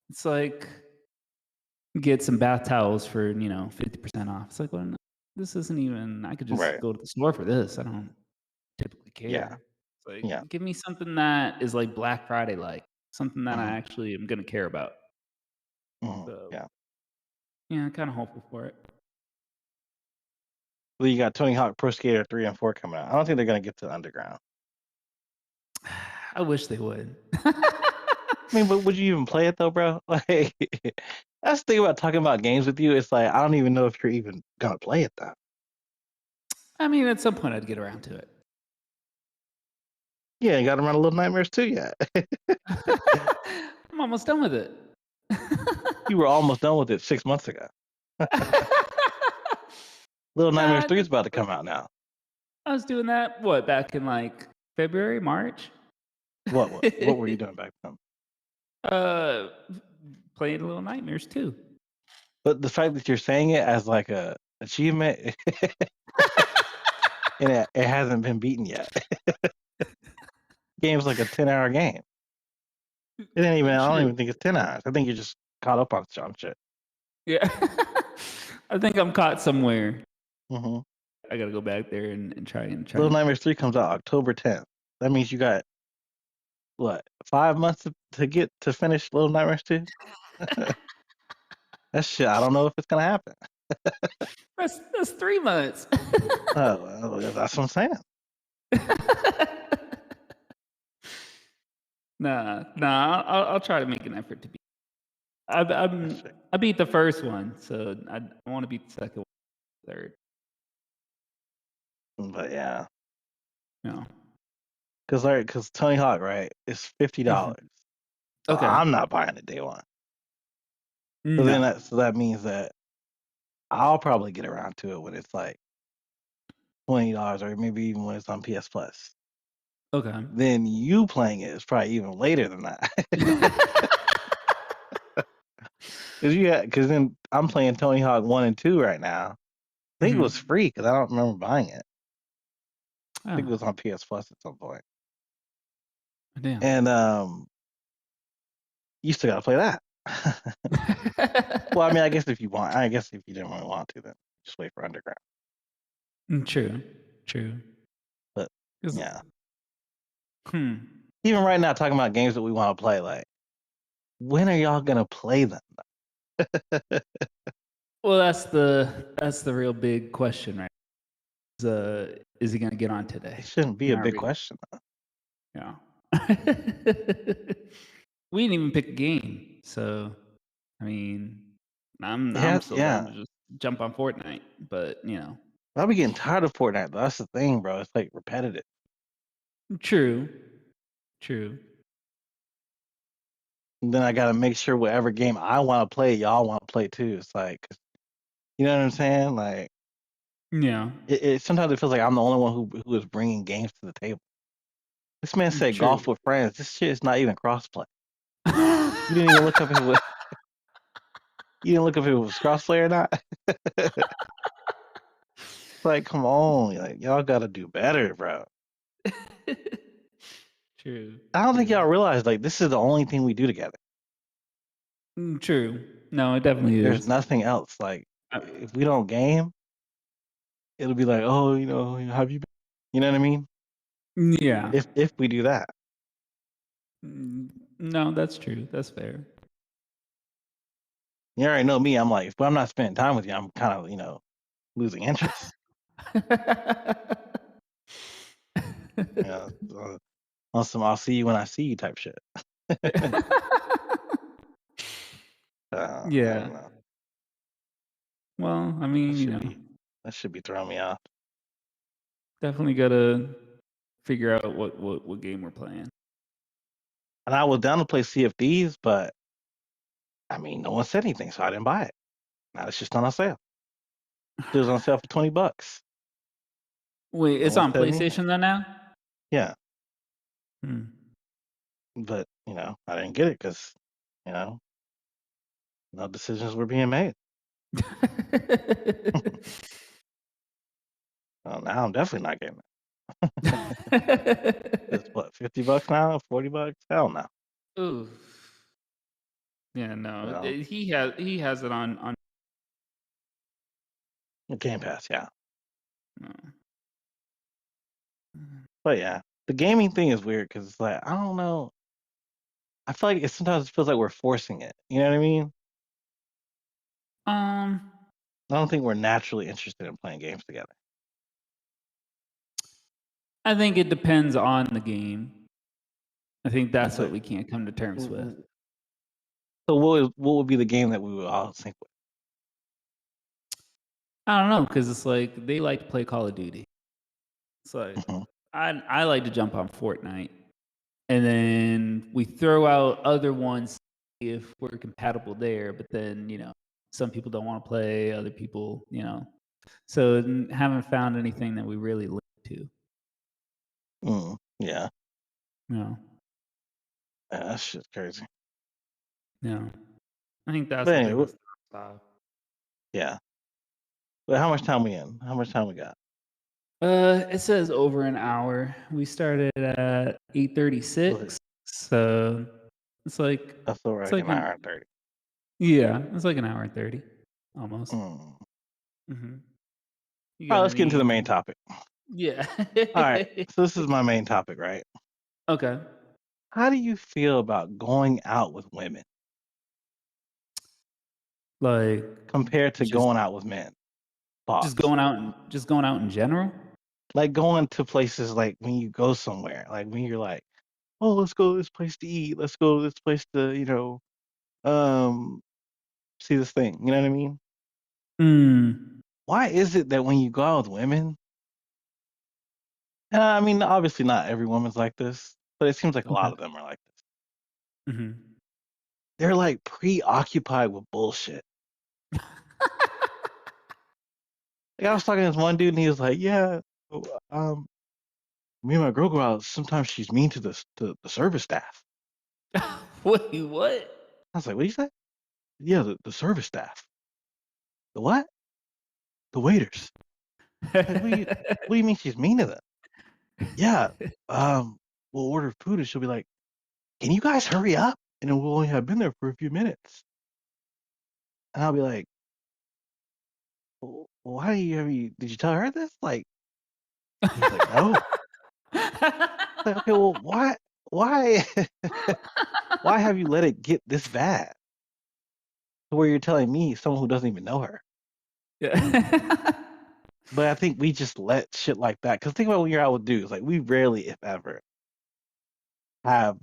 It's like get some bath towels for 50% off. It's like, well, no, this isn't even. I could just Right. go to the store for this. I don't typically Yeah. care. It's Yeah. like give me something that is like Black Friday, like something that I Mhm. actually am gonna care about. Mhm. So Yeah. yeah, kind of hopeful for it. Well, you got Tony Hawk Pro Skater 3 and 4 coming out. I don't think they're gonna get to the underground. I wish they would. I mean, but would you even play it though, bro? Like, that's the thing about talking about games with you. It's like I don't even know if you're even gonna play it though. I mean, at some point, I'd get around to it. Yeah, you got to run a Little Nightmares too yet. I'm almost done with it. You were almost done with it 6 months ago. Little Nah, Nightmares 3 is about to come out now. I was doing that, what, back in like February, March? What were you doing back then? uh, Playing Little Nightmares too. But the fact that you're saying it as like a achievement and it hasn't been beaten yet. Game's like a 10-hour game. It ain't even. I don't True. even think it's 10 hours. I think you're just caught up on some shit. Yeah. I think I'm caught somewhere. Hmm. I gotta go back there and try Little and Nightmares 3 comes out October 10th. That means you got what 5 months to get to finish Little Nightmares 2. That shit. I don't know if it's gonna happen. that's 3 months. Oh, well, that's what I'm saying. Nah. I'll try to make an effort to beat. Shit. I beat the first one, so I want to beat the second one, third. But yeah, No. because Tony Hawk, right, is $50. Mhm. So Okay. I'm not buying it day one. So then No. that means that I'll probably get around to it when it's like $20 or maybe even when it's on PS Plus. Okay. Then you playing it is probably even later than that. Because then I'm playing Tony Hawk 1 and 2 right now. I think it was Mhm. free because I don't remember buying it. I think it Oh, was on PS Plus at some point. damn. And you still gotta play that. Well, I mean, I guess if you want, I guess if you didn't really want to, then just wait for Underground. True. True. But 'Cause yeah, hmm. even right now, talking about games that we want to play, like when are y'all gonna play them? Well, that's the real big question, right? Is he gonna get on today? It shouldn't be a Not big really. question. Yeah. We didn't even pick a game, so I mean, I'm Yeah, still down yeah. to just jump on Fortnite, but I'll be getting tired of Fortnite though. That's the thing, bro. It's like repetitive. true, true. And then I gotta make sure whatever game I want to play, y'all want to play too. It's like, you know what I'm saying? Like, Yeah, sometimes it feels like I'm the only one who is bringing games to the table. This man said true. golf with friends. This shit is not even crossplay. You didn't even look up if it was, you didn't look up if it was crossplay or not. Like, come on, like y'all gotta do better, bro. True, I don't think true. y'all realize like this is the only thing we do together. True. No, it definitely There's is. nothing else. Like, Uh, if we don't game, it'll be like, oh, have you been? You know what I mean? yeah. If we do that, No, that's true. That's fair. you already know me. I'm like, if I'm not spending time with you, I'm kind of losing interest. So, on some I'll see you when I see you type shit. I Yeah. don't know. Well, I That mean, should be that should be throwing me off. definitely gotta figure out what game we're playing. And I was down to play CFDs, but I mean, no one said anything, so I didn't buy it. Now it's just on sale. It was on sale for $20. Wait, No it's one on said anything. PlayStation though now? Yeah, Hmm. but I didn't get it because you know no decisions were being made. Well, now I'm definitely not getting it. It's what, $50 now? $40? Hell no. Ooh. Yeah, You no, know, he has it on. Game Pass, yeah. No. Mhm. But yeah, the gaming thing is weird because it's like I don't know. I feel like sometimes it feels like we're forcing it. You know what I mean? Um, I don't think we're naturally interested in playing games together. I think it depends on the game. I think that's what Like, we can't come to terms w- with. w- so what would be the game that we would all sync with? I don't know because it's like they like to play Call of Duty. It's like Mhm. I like to jump on Fortnite, and then we throw out other ones if we're compatible there. But then some people don't want to play, other people. So haven't found anything that we really link to. Yeah, No, yeah, that shit's crazy. no. I think that's But the anyway, biggest stop. yeah. But how much time we in? How much time we got? It says over an hour. We started at Was it? 8:36, so it's like That's over it's like like an hour an and 30. yeah, it's like an hour and 30, almost. Mm. Mhm. You All right, got let's get into the main any? topic. Yeah. All right, so this is my main topic, right? Okay. How do you feel about going out with women Like compared to just going out with men? just Thoughts? going out and just going out in general? Like going to places like when you go somewhere, like when you're like, oh, let's go to this place to eat. Let's go to this place to, um, see this thing. You know what I mean? Mm. Why is it that when you go out with women, and I mean, obviously not every woman's like this, but it seems like a lot Okay. of them are like this. Mhm. They're like preoccupied with bullshit. Like I was talking to this one dude and he was like, yeah, um, me and my girl go out. Sometimes she's mean to the service staff. Wait, what? I was like, what do you say? Yeah, the service staff. The what? The waiters. Like, what do you mean she's mean to them? Yeah. We'll order food and she'll be like, can you guys hurry up? And then we'll only have been there for a few minutes. And I'll be like, well, why did you tell her this? Like, he's like, no. Like, okay, well, why, why have you let it get this bad to where you're telling me someone who doesn't even know her? Yeah. But I think we just let shit like that. Cause think about when you're out with dudes, like we rarely, if ever, have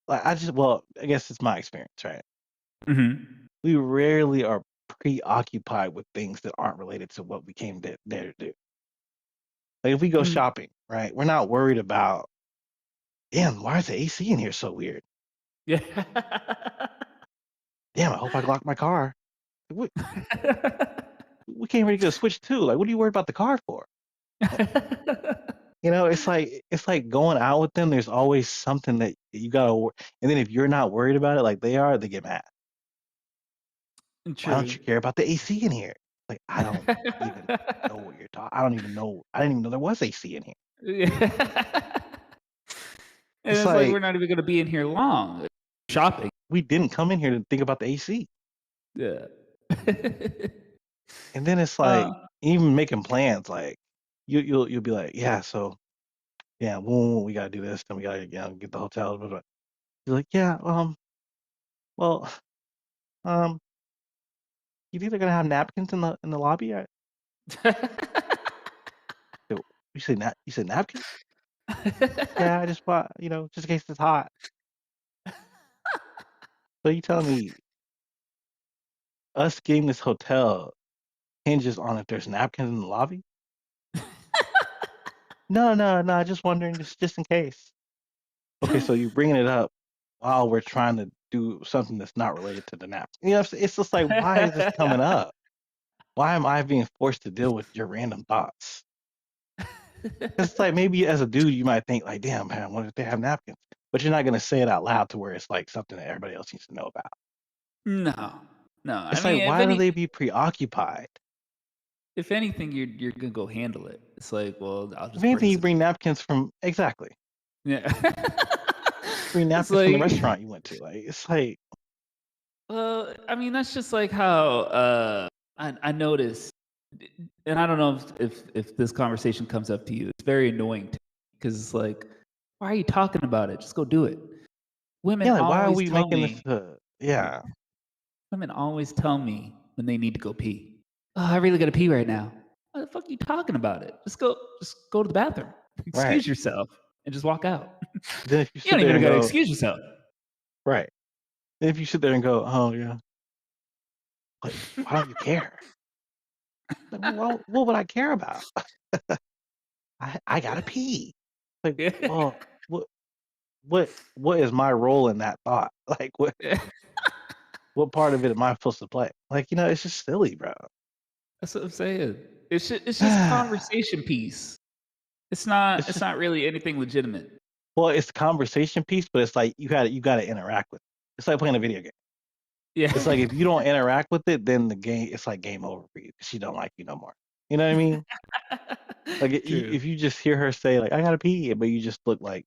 like well, I guess it's my experience, right? Mhm. We rarely are preoccupied with things that aren't related to what we came there to do. Like if we go Mhm. shopping, right? We're not worried about, damn, why is the AC in here so weird? Yeah. Damn, I hope I locked my car. We came here to get a Switch too. Like, what are you worried about the car for? It's like going out with them. There's always something that you gotta, and then if you're not worried about it like they are, they get mad. Why don't True. you care about the AC in here? Like, I don't even know what you're talking. I don't even know. I didn't even know there was AC in here. Yeah. And It's it's like like we're not even gonna be in here long shopping. we didn't come in here to think about the AC. Yeah. And then it's Uh, like even making plans. Like you'll be like, yeah, so yeah, boom, we gotta do this, then we gotta get the hotel. Blah, blah. You're like, yeah, well, um, you think they're gonna have napkins in the lobby? So, you said napkins? Yeah, I just bought, just in case it's hot. So you telling me us getting this hotel hinges on if there's napkins in the lobby? No, no, no. Just wondering, just in case. Okay, so you're bringing it up while we're trying to do something that's not related to the nap. It's just like, why is this coming up? Why am I being forced to deal with your random thoughts? 'Cause it's like maybe as a dude you might think like, damn man, what if they have napkins? But you're not gonna say it out loud to where it's like something that everybody else needs to know about. No. No, I It's like, mean, if why do any they be preoccupied? If anything, you're gonna go handle it. It's like, well, I'll If just bring anything, you some. bring napkins from exactly. Yeah. Bring It's napkins from the like, restaurant you went to. Like it's like, well, I mean, that's just like how I noticed, and I don't know if this conversation comes up to you. It's very annoying to me because it's like, why are you talking about it? Just go do it. Women yeah, like why are always we tell making this? me, yeah, Yeah, women always tell me when they need to go pee. Oh, I really gotta pee right now. Why the fuck are you talking about it? Just go to the bathroom. right. Excuse yourself and just walk out. Then if you You don't sit there even and gotta go, excuse yourself. right. Then if you sit there and go, oh yeah, like why don't you care? Like, well, what would I care about? I gotta pee. Like, well, what is my role in that thought? Like, what part of it am I supposed to play? Like, it's just silly, bro. That's what I'm saying. It's just conversation piece. It's It's just not really anything legitimate. well, it's a conversation piece, but it's like you gotta interact with it. It's like playing a video game. Yeah. It's like if you don't interact with it, then the game it's like game over for you because she don't like you no more. You know what I mean? Like True. if you just hear her say like I gotta pee, but you just look like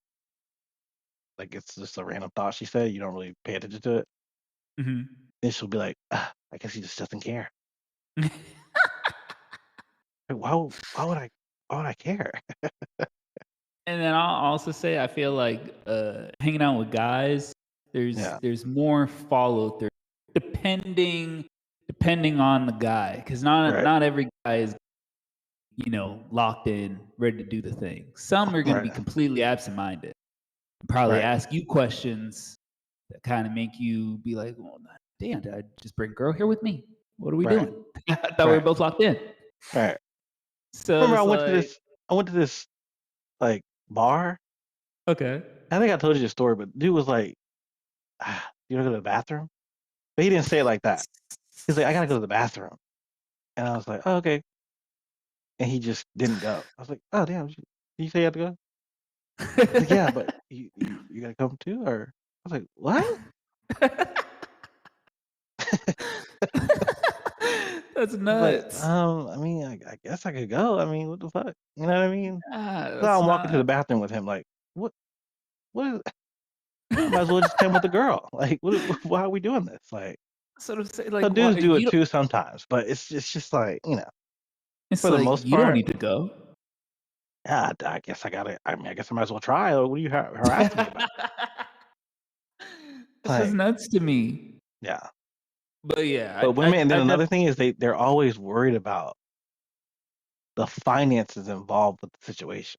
it's just a random thought she said, you don't really pay attention to it. Mhm. Then she'll be like, I guess he just doesn't care. Like, why would I care? And then I'll also say I feel like, hanging out with guys, Yeah, there's more follow through depending depending on the guy, because right, not every guy is, locked in, ready to do the thing. Some are gonna be right, completely absent-minded, probably right, ask you questions that kinda make you be like, "Well, damn, did I just bring a girl here with me? What are we right, doing? I thought we were right, both locked in." right. So Remember it's like, I went to this like bar. okay. I think I told you the story, but dude was like, you wanna go to the bathroom? But he didn't say it like that. He's like, I gotta go to the bathroom. And I was like, oh, okay. And he just didn't go. I was like, oh damn, did you say you had to go? He's like, yeah, but you gotta come too? Or I was like, what? That's I was like, nuts. I mean, I guess I could go. I mean, what the fuck? You know what I mean? So That's I'm walking to the not bathroom with him, like, what is I might as well just come with the girl. Like, why are we doing this? Like, sort of say some like, dudes what do it you don't too sometimes, but it's just like, it's for the like, most you don't part, need to go. yeah, I guess I mean, I guess I might as well try. Or what are you harassing me about? It's just Like, nuts to me. yeah. But yeah, But women, and then I another thing is they're always worried about the finances involved with the situation.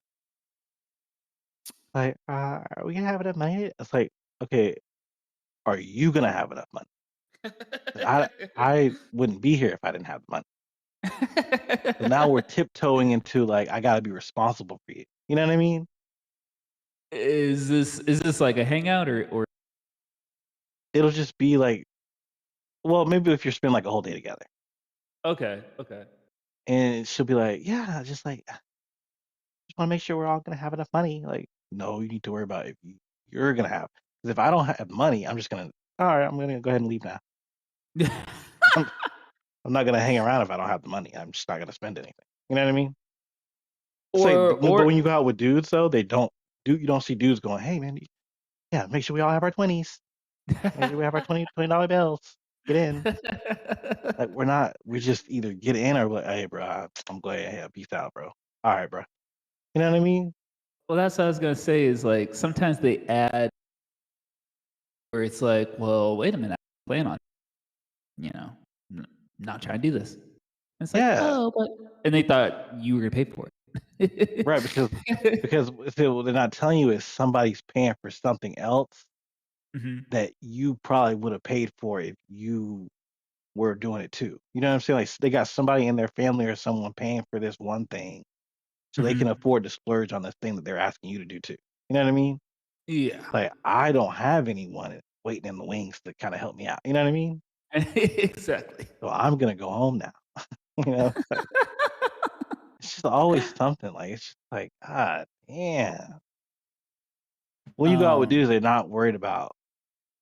Like, are we gonna have enough money? It's like, okay, are you gonna have enough money? 'Cause I wouldn't be here if I didn't have the money. So now we're tiptoeing into like I gotta be responsible for you. You know what I mean? Is this like a hangout or It'll just be like, well, maybe if you're spending like a whole day together, okay, okay. and she'll be like, yeah, just want to make sure we're all gonna have enough money. Like, no, you need to worry about if you're gonna have. Because if I don't have money, I'm just gonna. All right, I'm gonna go ahead and leave now. I'm, I'm not gonna hang around if I don't have the money. I'm just not gonna spend anything. You know what I mean? It's like, but or when you go out with dudes, though, they don't do. You don't see dudes going, "Hey, man, yeah, make sure we all have our 20s. Make sure we have our $20 bills. Get in." Like, we're not. We just either get in or like, "Hey, bro, I'm glad. Yeah, peace out, bro. All right, bro." You know what I mean? well, that's what I was gonna say is like sometimes they add where it's like, well, wait a minute, I plan on, you know, n- not trying to do this. And it's like, Yeah, oh, but and they thought you were gonna pay for right. it. Because what they're not telling you is somebody's paying for something else Mhm, that you probably would have paid for if you were doing it too. You know what I'm saying? Like they got somebody in their family or someone paying for this one thing, so they can mhm. afford to splurge on this thing that they're asking you to do too. You know what I mean? Yeah. Like I don't have anyone waiting in the wings to kind of help me out. You know what I mean? Exactly. So I'm gonna go home now. You know, like it's just always something. Like it's just like God damn. When you go out with Um, dudes, they're not worried about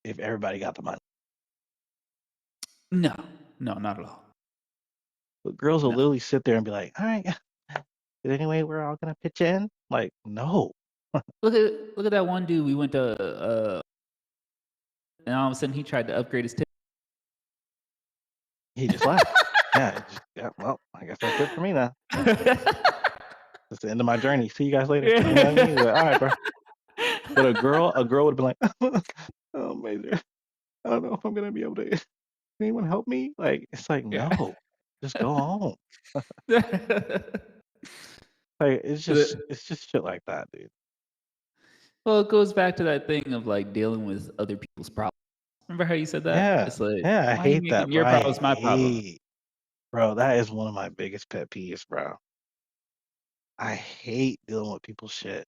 if everybody got the money. no, no, not at all. But girls will No. literally sit there and be like, "All right, is there any way we're all gonna pitch in?" Like, no. Look at that one dude we went to, and all of a sudden he tried to upgrade his tip. He just left. Yeah, it just yeah, well, I guess that's it for me now. That's the end of my journey. See you guys later. You know what I mean? But, all right, bro. But a girl would be like, "Oh, Major, I don't know if I'm gonna be able to. Can anyone help me?" Like, it's like, Yeah. no, just go home. Like, The it's just shit like that, dude. Well, it goes back to that thing of, like, dealing with other people's problems. Remember how you said that? Yeah, It's like, yeah, I "Why are you hate that, making bro. your I problems my problem?" hate, bro. That is one of my biggest pet peeves, bro. I hate dealing with people's shit,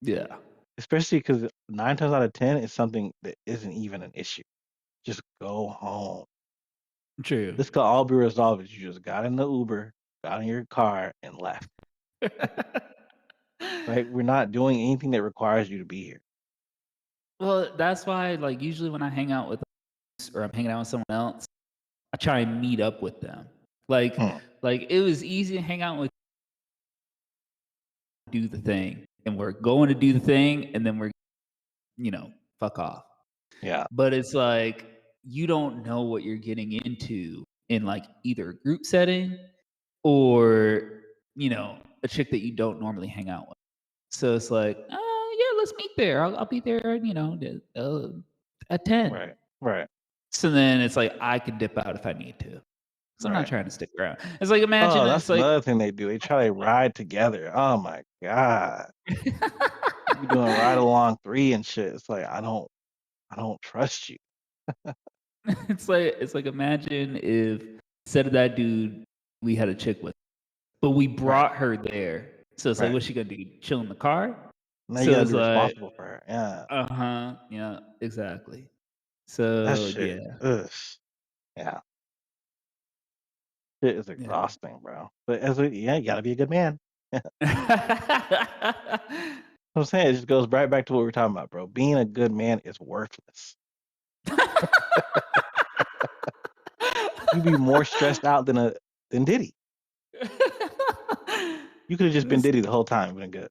Yeah, especially because 9 times out of 10, it's something that isn't even an issue. Just go home. true. This could all be resolved if you just got in the Uber, got in your car, and left. Right? We're not doing anything that requires you to be here. Well, that's why, like, usually when I hang out with or I'm hanging out with someone else, I try and meet up with them. Like Hmm. like, it was easy to hang out with do the thing, and we're going to do the thing, and then we're, fuck off. Yeah. But it's like, you don't know what you're getting into in, like, either a group setting or, a chick that you don't normally hang out with. So it's like, yeah, let's meet there. I'll be there, at 10. Right. Right. So then it's like I can dip out if I need to. So I'm not Right. trying to stick around. It's like, imagine Oh, that's it's like another thing they do. They try to ride together. Oh my God. You be doing ride along 3 and shit. It's like I don't trust you. it's like imagine if instead of that dude we had a chick with, but we Right. brought her there. So it's like, Right. what's she gonna do? Chill in the car? Now you So gotta it's be like, responsible for her. Yeah. uh-huh, yeah, exactly. That So shit. yeah. Ugh. Yeah. It is Yeah. exhausting, bro. But yeah, you gotta be a good man. I'm saying it just goes right back to what we were talking about, bro. Being a good man is worthless. You'd be more stressed out than Diddy. You could have just been this Diddy the whole time, been good.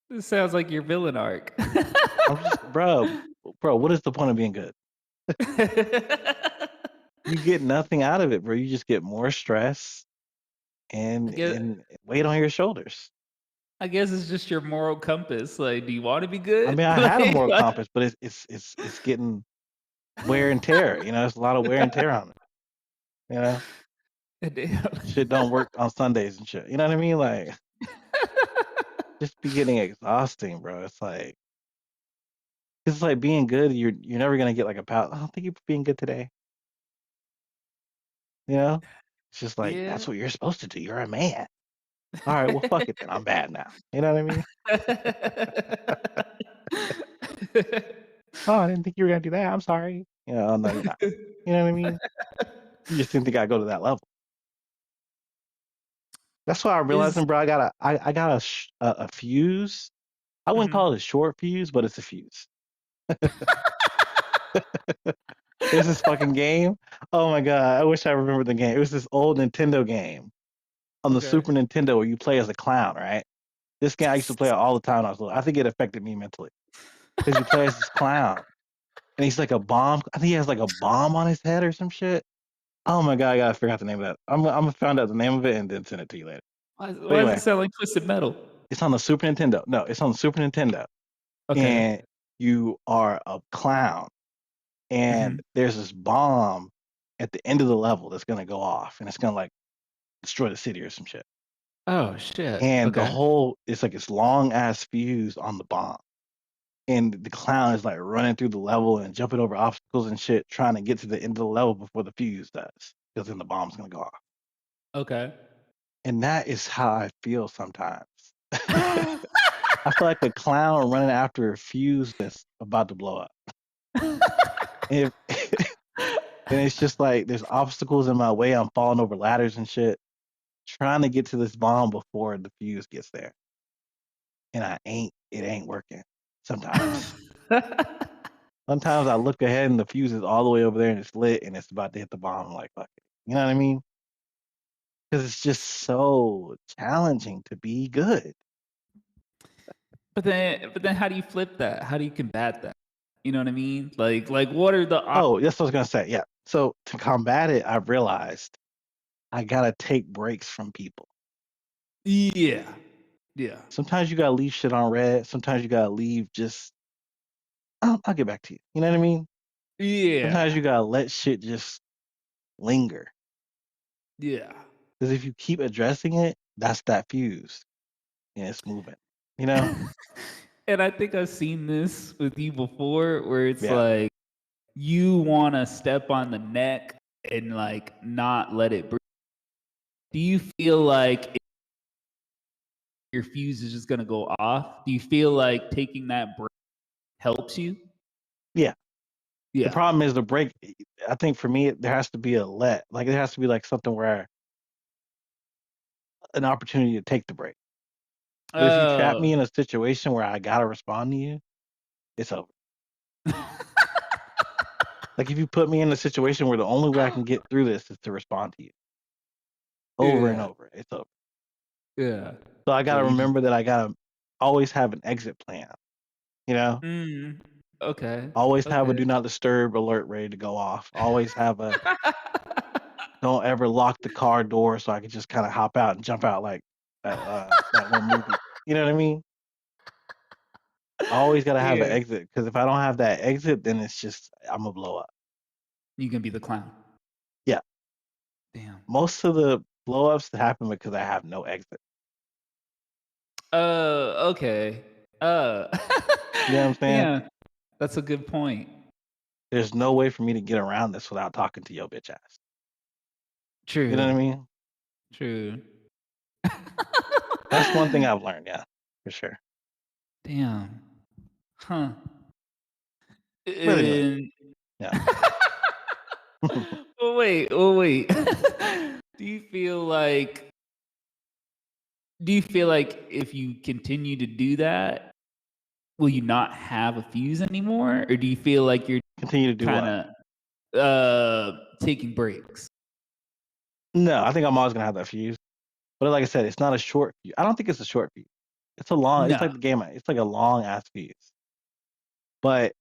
this sounds like your villain arc. I'm just, bro. What is the point of being good? You get nothing out of it, bro. You just get more stress I and guess and weight on your shoulders. I guess it's just your moral compass. Like, do you want to be I good? mean, I had a moral compass, but it's getting wear and tear. It's a lot of wear and tear on it. You know, Damn. shit don't work on Sundays and shit. You know what I mean? Like, just be getting exhausting, bro. It's like being good. You're never gonna get like a pat. Oh, thank you for being good today. You know, it's just like Yeah. that's what you're supposed to do. You're a man. All right, well, fuck it then. I'm bad now. You know what I mean? Oh, I didn't think you were gonna do that. I'm sorry. Oh, no, you're not. You know what I mean? You just didn't think I'd go to that level. That's why I'm Is realizing, bro. I got a fuse. I wouldn't Mhm. call it a short fuse, but it's a fuse. There's this fucking game. Oh my god, I wish I remembered the game. It was this old Nintendo game on the Okay. Super Nintendo where you play as a clown, right? This game I used to play all the time when I was little. I think it affected me mentally because you play as this clown and he's like a bomb. I think he has like a bomb on his head or some shit. Oh my god, I gotta figure out the name of that. I'm gonna find out the name of it and then send it to you later. But Why does it anyway, sound like Twisted Metal? it's on the Super Nintendo. No, it's on the Super Nintendo, Okay. and you are a clown, and Mhm. there's this bomb at the end of the level that's gonna go off, and it's gonna like destroy the city or some shit. Oh, shit. And the Okay. whole it's like this long ass fuse on the bomb. And the clown is like running through the level and jumping over obstacles and shit, trying to get to the end of the level before the fuse does. Because then the bomb's gonna go off. Okay. And that is how I feel sometimes. I feel like a clown running after a fuse that's about to blow up. And, and it's just like there's obstacles in my way. I'm falling over ladders and shit, trying to get to this bomb before the fuse gets there. And it ain't working sometimes. Sometimes I look ahead and the fuse is all the way over there and it's lit and it's about to hit the bomb. I'm like, fuck it. You know what I mean? because it's just so challenging to be good. But then how do you flip that? How do you combat that? You know what I mean? Like what are the Oh, that's what I was gonna say. Yeah. So to combat it, I've realized I gotta take breaks from people. yeah. Yeah. Sometimes you gotta leave shit on red. Sometimes you gotta leave just I'll get back to you. You know what I mean? Sometimes Yeah. you gotta let shit just linger. Yeah. Because if you keep addressing it, that's that fuse and it's moving. You know? And I think I've seen this with you before where it's Yeah. like you want to step on the neck and like not let it breathe. Do you feel like your fuse is just going to go off? Do you feel like taking that break helps you? Yeah. The Yeah. problem is the break. I think for me, there has to be a let. Like it has to be like something where an opportunity to take the break. But if you trap me Oh. in a situation where I gotta respond to you, it's over. Like if you put me in a situation where the only way I can get through this is to respond to you over and Yeah. over, it's over. Yeah. So I So gotta you just remember that I gotta always have an exit plan. You know, okay. always have a Okay. do not disturb alert ready to go off. Always have a don't ever lock the car door so I can just kind of hop out and jump out like that one movie. You know what I mean? Always gotta have an Yeah. exit because if I don't have that exit, then it's just I'm gonna blow up. You can be the clown. Yeah, Damn. most of the blow ups happen because I have no exit. Okay. Uh You know what I'm saying? Damn. That's a good point. There's no way for me to get around this without talking to your bitch ass. You know what True. I mean? True. That's one thing I've learned. Yeah, for sure. Damn. Huh. But anyway, And yeah, oh wait. Do you feel like if you continue to do that, will you not have a fuse anymore? Or do you feel like you're continue to do kind what? of taking breaks? No, I think I'm always gonna have that fuse. But like I said, it's not a short fuse. I don't think it's a short fuse. It's a long. It's No. like the game. It's like a long ass fuse. But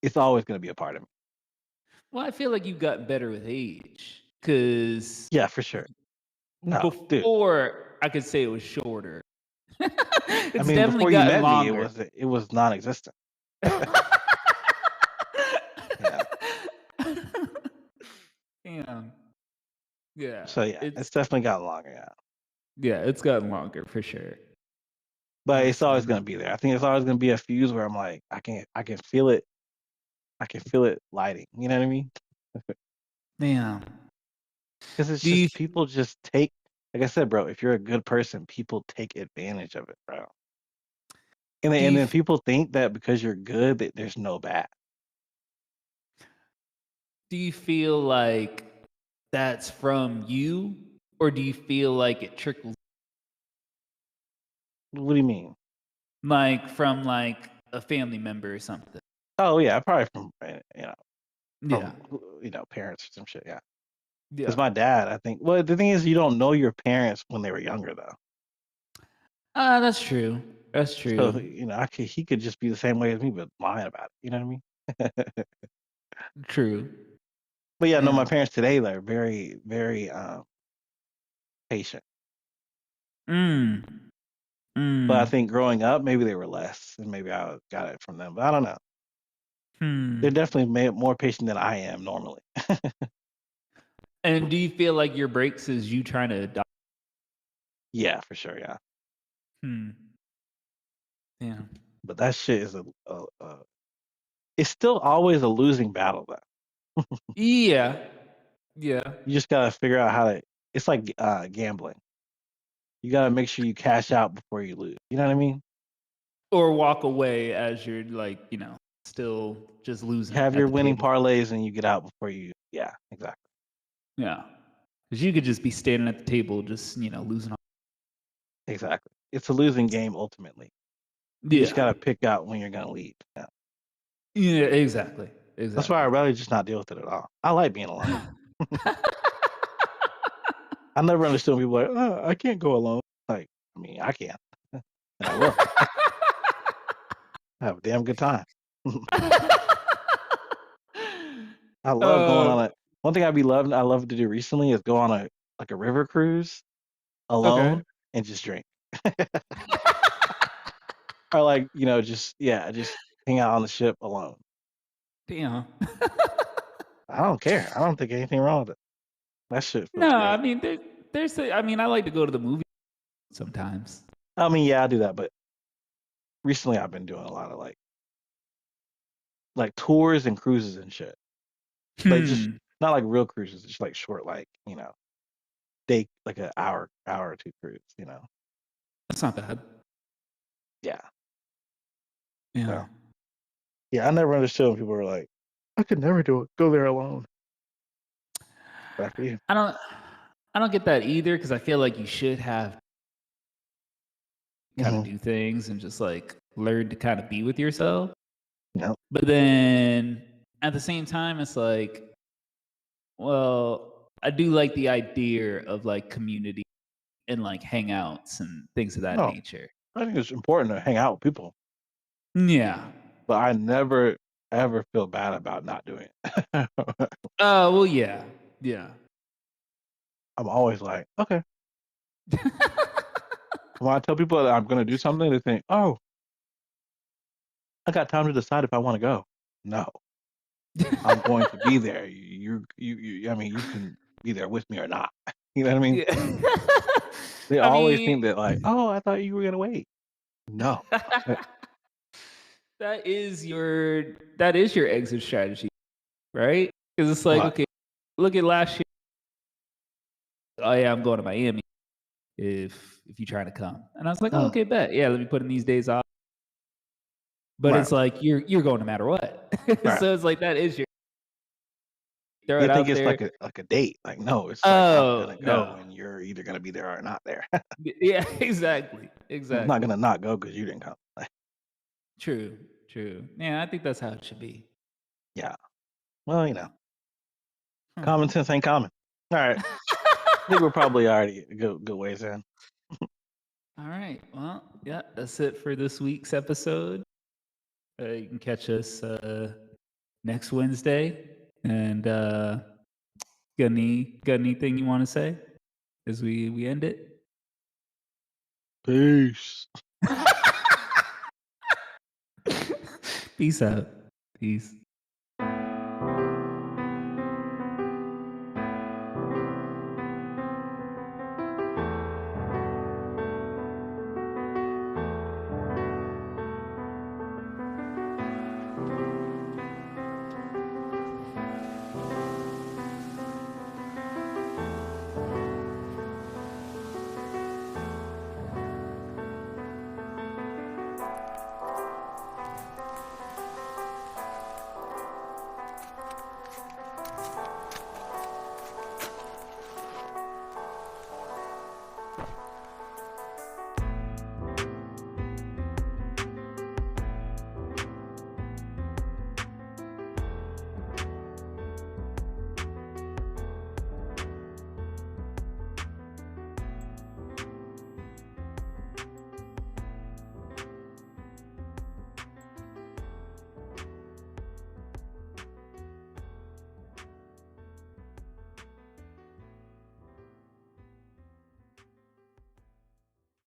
it's always gonna be a part of me. Well, I feel like you've gotten better with age because Yeah, for sure. No, dude. before I could say it was shorter. I It's mean, definitely before you gotten met me, longer. it was non-existent. Yeah. Damn. Yeah. So yeah, it's definitely gotten longer. Yeah, It's gotten longer for sure. but it's That's always gonna be there. I think it's always gonna be a fuse where I'm like, I can feel it. I can feel it lighting. You know what I mean? damn. Because it's Do you just people just take. Like I said, bro, if you're a good person, people take advantage of it, bro. do And you then people think that because you're good, that there's no bad. do you feel like that's from you, or do you feel like it trickles What do you mean? like from like a family member or something? Oh yeah, probably from Yeah. parents or some shit. Yeah, because Yeah. my dad, I think. Well, the thing is, you don't know your parents when they were younger, though. That's true. That's So true. he could just be the same way as me, but lying about it. You know what I mean? True. But yeah, no, my Yeah. parents today they're very, very patient. Mm. But I Mm. think growing up, maybe they were less, and maybe I got it from them. But I don't know. They're Hmm. definitely more patient than I am normally. And do you feel like your breaks is you trying to adopt? Yeah, for sure. Yeah, Hmm. Yeah. but that shit is it's still always a losing battle though. Yeah. Yeah. You just gotta figure out how to. It's like gambling. You gotta make sure you cash out before you lose. You know what I mean? Or walk away as you're like, still just You losing have at your the winning table. parlays and you get out before you. Yeah, exactly, Yeah. Because you could just be standing at the table, just, losing. exactly. It's a losing game ultimately. You just Yeah. gotta pick out when you're gonna leave. Yeah. Yeah, exactly. That's why I'd Exactly. rather just not deal with it at all. I like being alone. I never understood when people are like, "Oh, I can't go alone." Like, I mean, I can, and I will. I have a damn good time. I love going on Um, a one thing I love to do recently is go on a river cruise okay. alone and just drink. Or like, just yeah, just hang out on the ship alone. Damn. I don't care. I don't think anything wrong with it. That shit No, feels I great. mean, I mean, I like to go to the movie sometimes. I mean, yeah, I do that, but recently I've been doing a lot of like tours and cruises and shit. Like just Hmm. not like real cruises, just like short, like, day like an hour or two cruise. That's not bad. Yeah. Yeah. So yeah, I never understood when people were like, I could never do it. Go there alone. But I feel I don't I don't get that either because I feel like you should have kind of hmm do things and just like learn to kind of be with yourself. no. But then at the same time, it's like, well, I do like the idea of like community and like hangouts and things of that No. nature. I think it's important to hang out with people, Yeah. but I never ever feel bad about not doing it. Well, yeah. Yeah. I'm always like, okay. When I tell people that I'm gonna do something, they think, oh, I got time to decide if I want to go. No, I'm going to be there. I mean, you can be there with me or not. You know what I mean? Yeah. They I always mean, think that like, oh, I thought you were gonna wait. No. that is your exit strategy, right? Because it's like, What? okay, look at last year. Oh yeah, I'm going to Miami if you're trying to come. And I was like, oh, Mm, okay, bet. Yeah, let me put in these days off. But right. it's like you're going no matter what. Right. So it's like that is your throw They it think out it's there. like a date. Like, no, it's like I'm Oh gonna go no. and you're either gonna be there or not there. Yeah, exactly. I'm not Exactly. gonna not go because you didn't come. Like, True. True. Yeah, I think that's how it should be. yeah. Well, Yeah. Huh. common sense ain't common. All right. I think we're probably already a good ways in. All right. Well, yeah, that's it for this week's episode. You can catch us next Wednesday. And got anything you want to say as we end it? Peace. Peace out. Peace.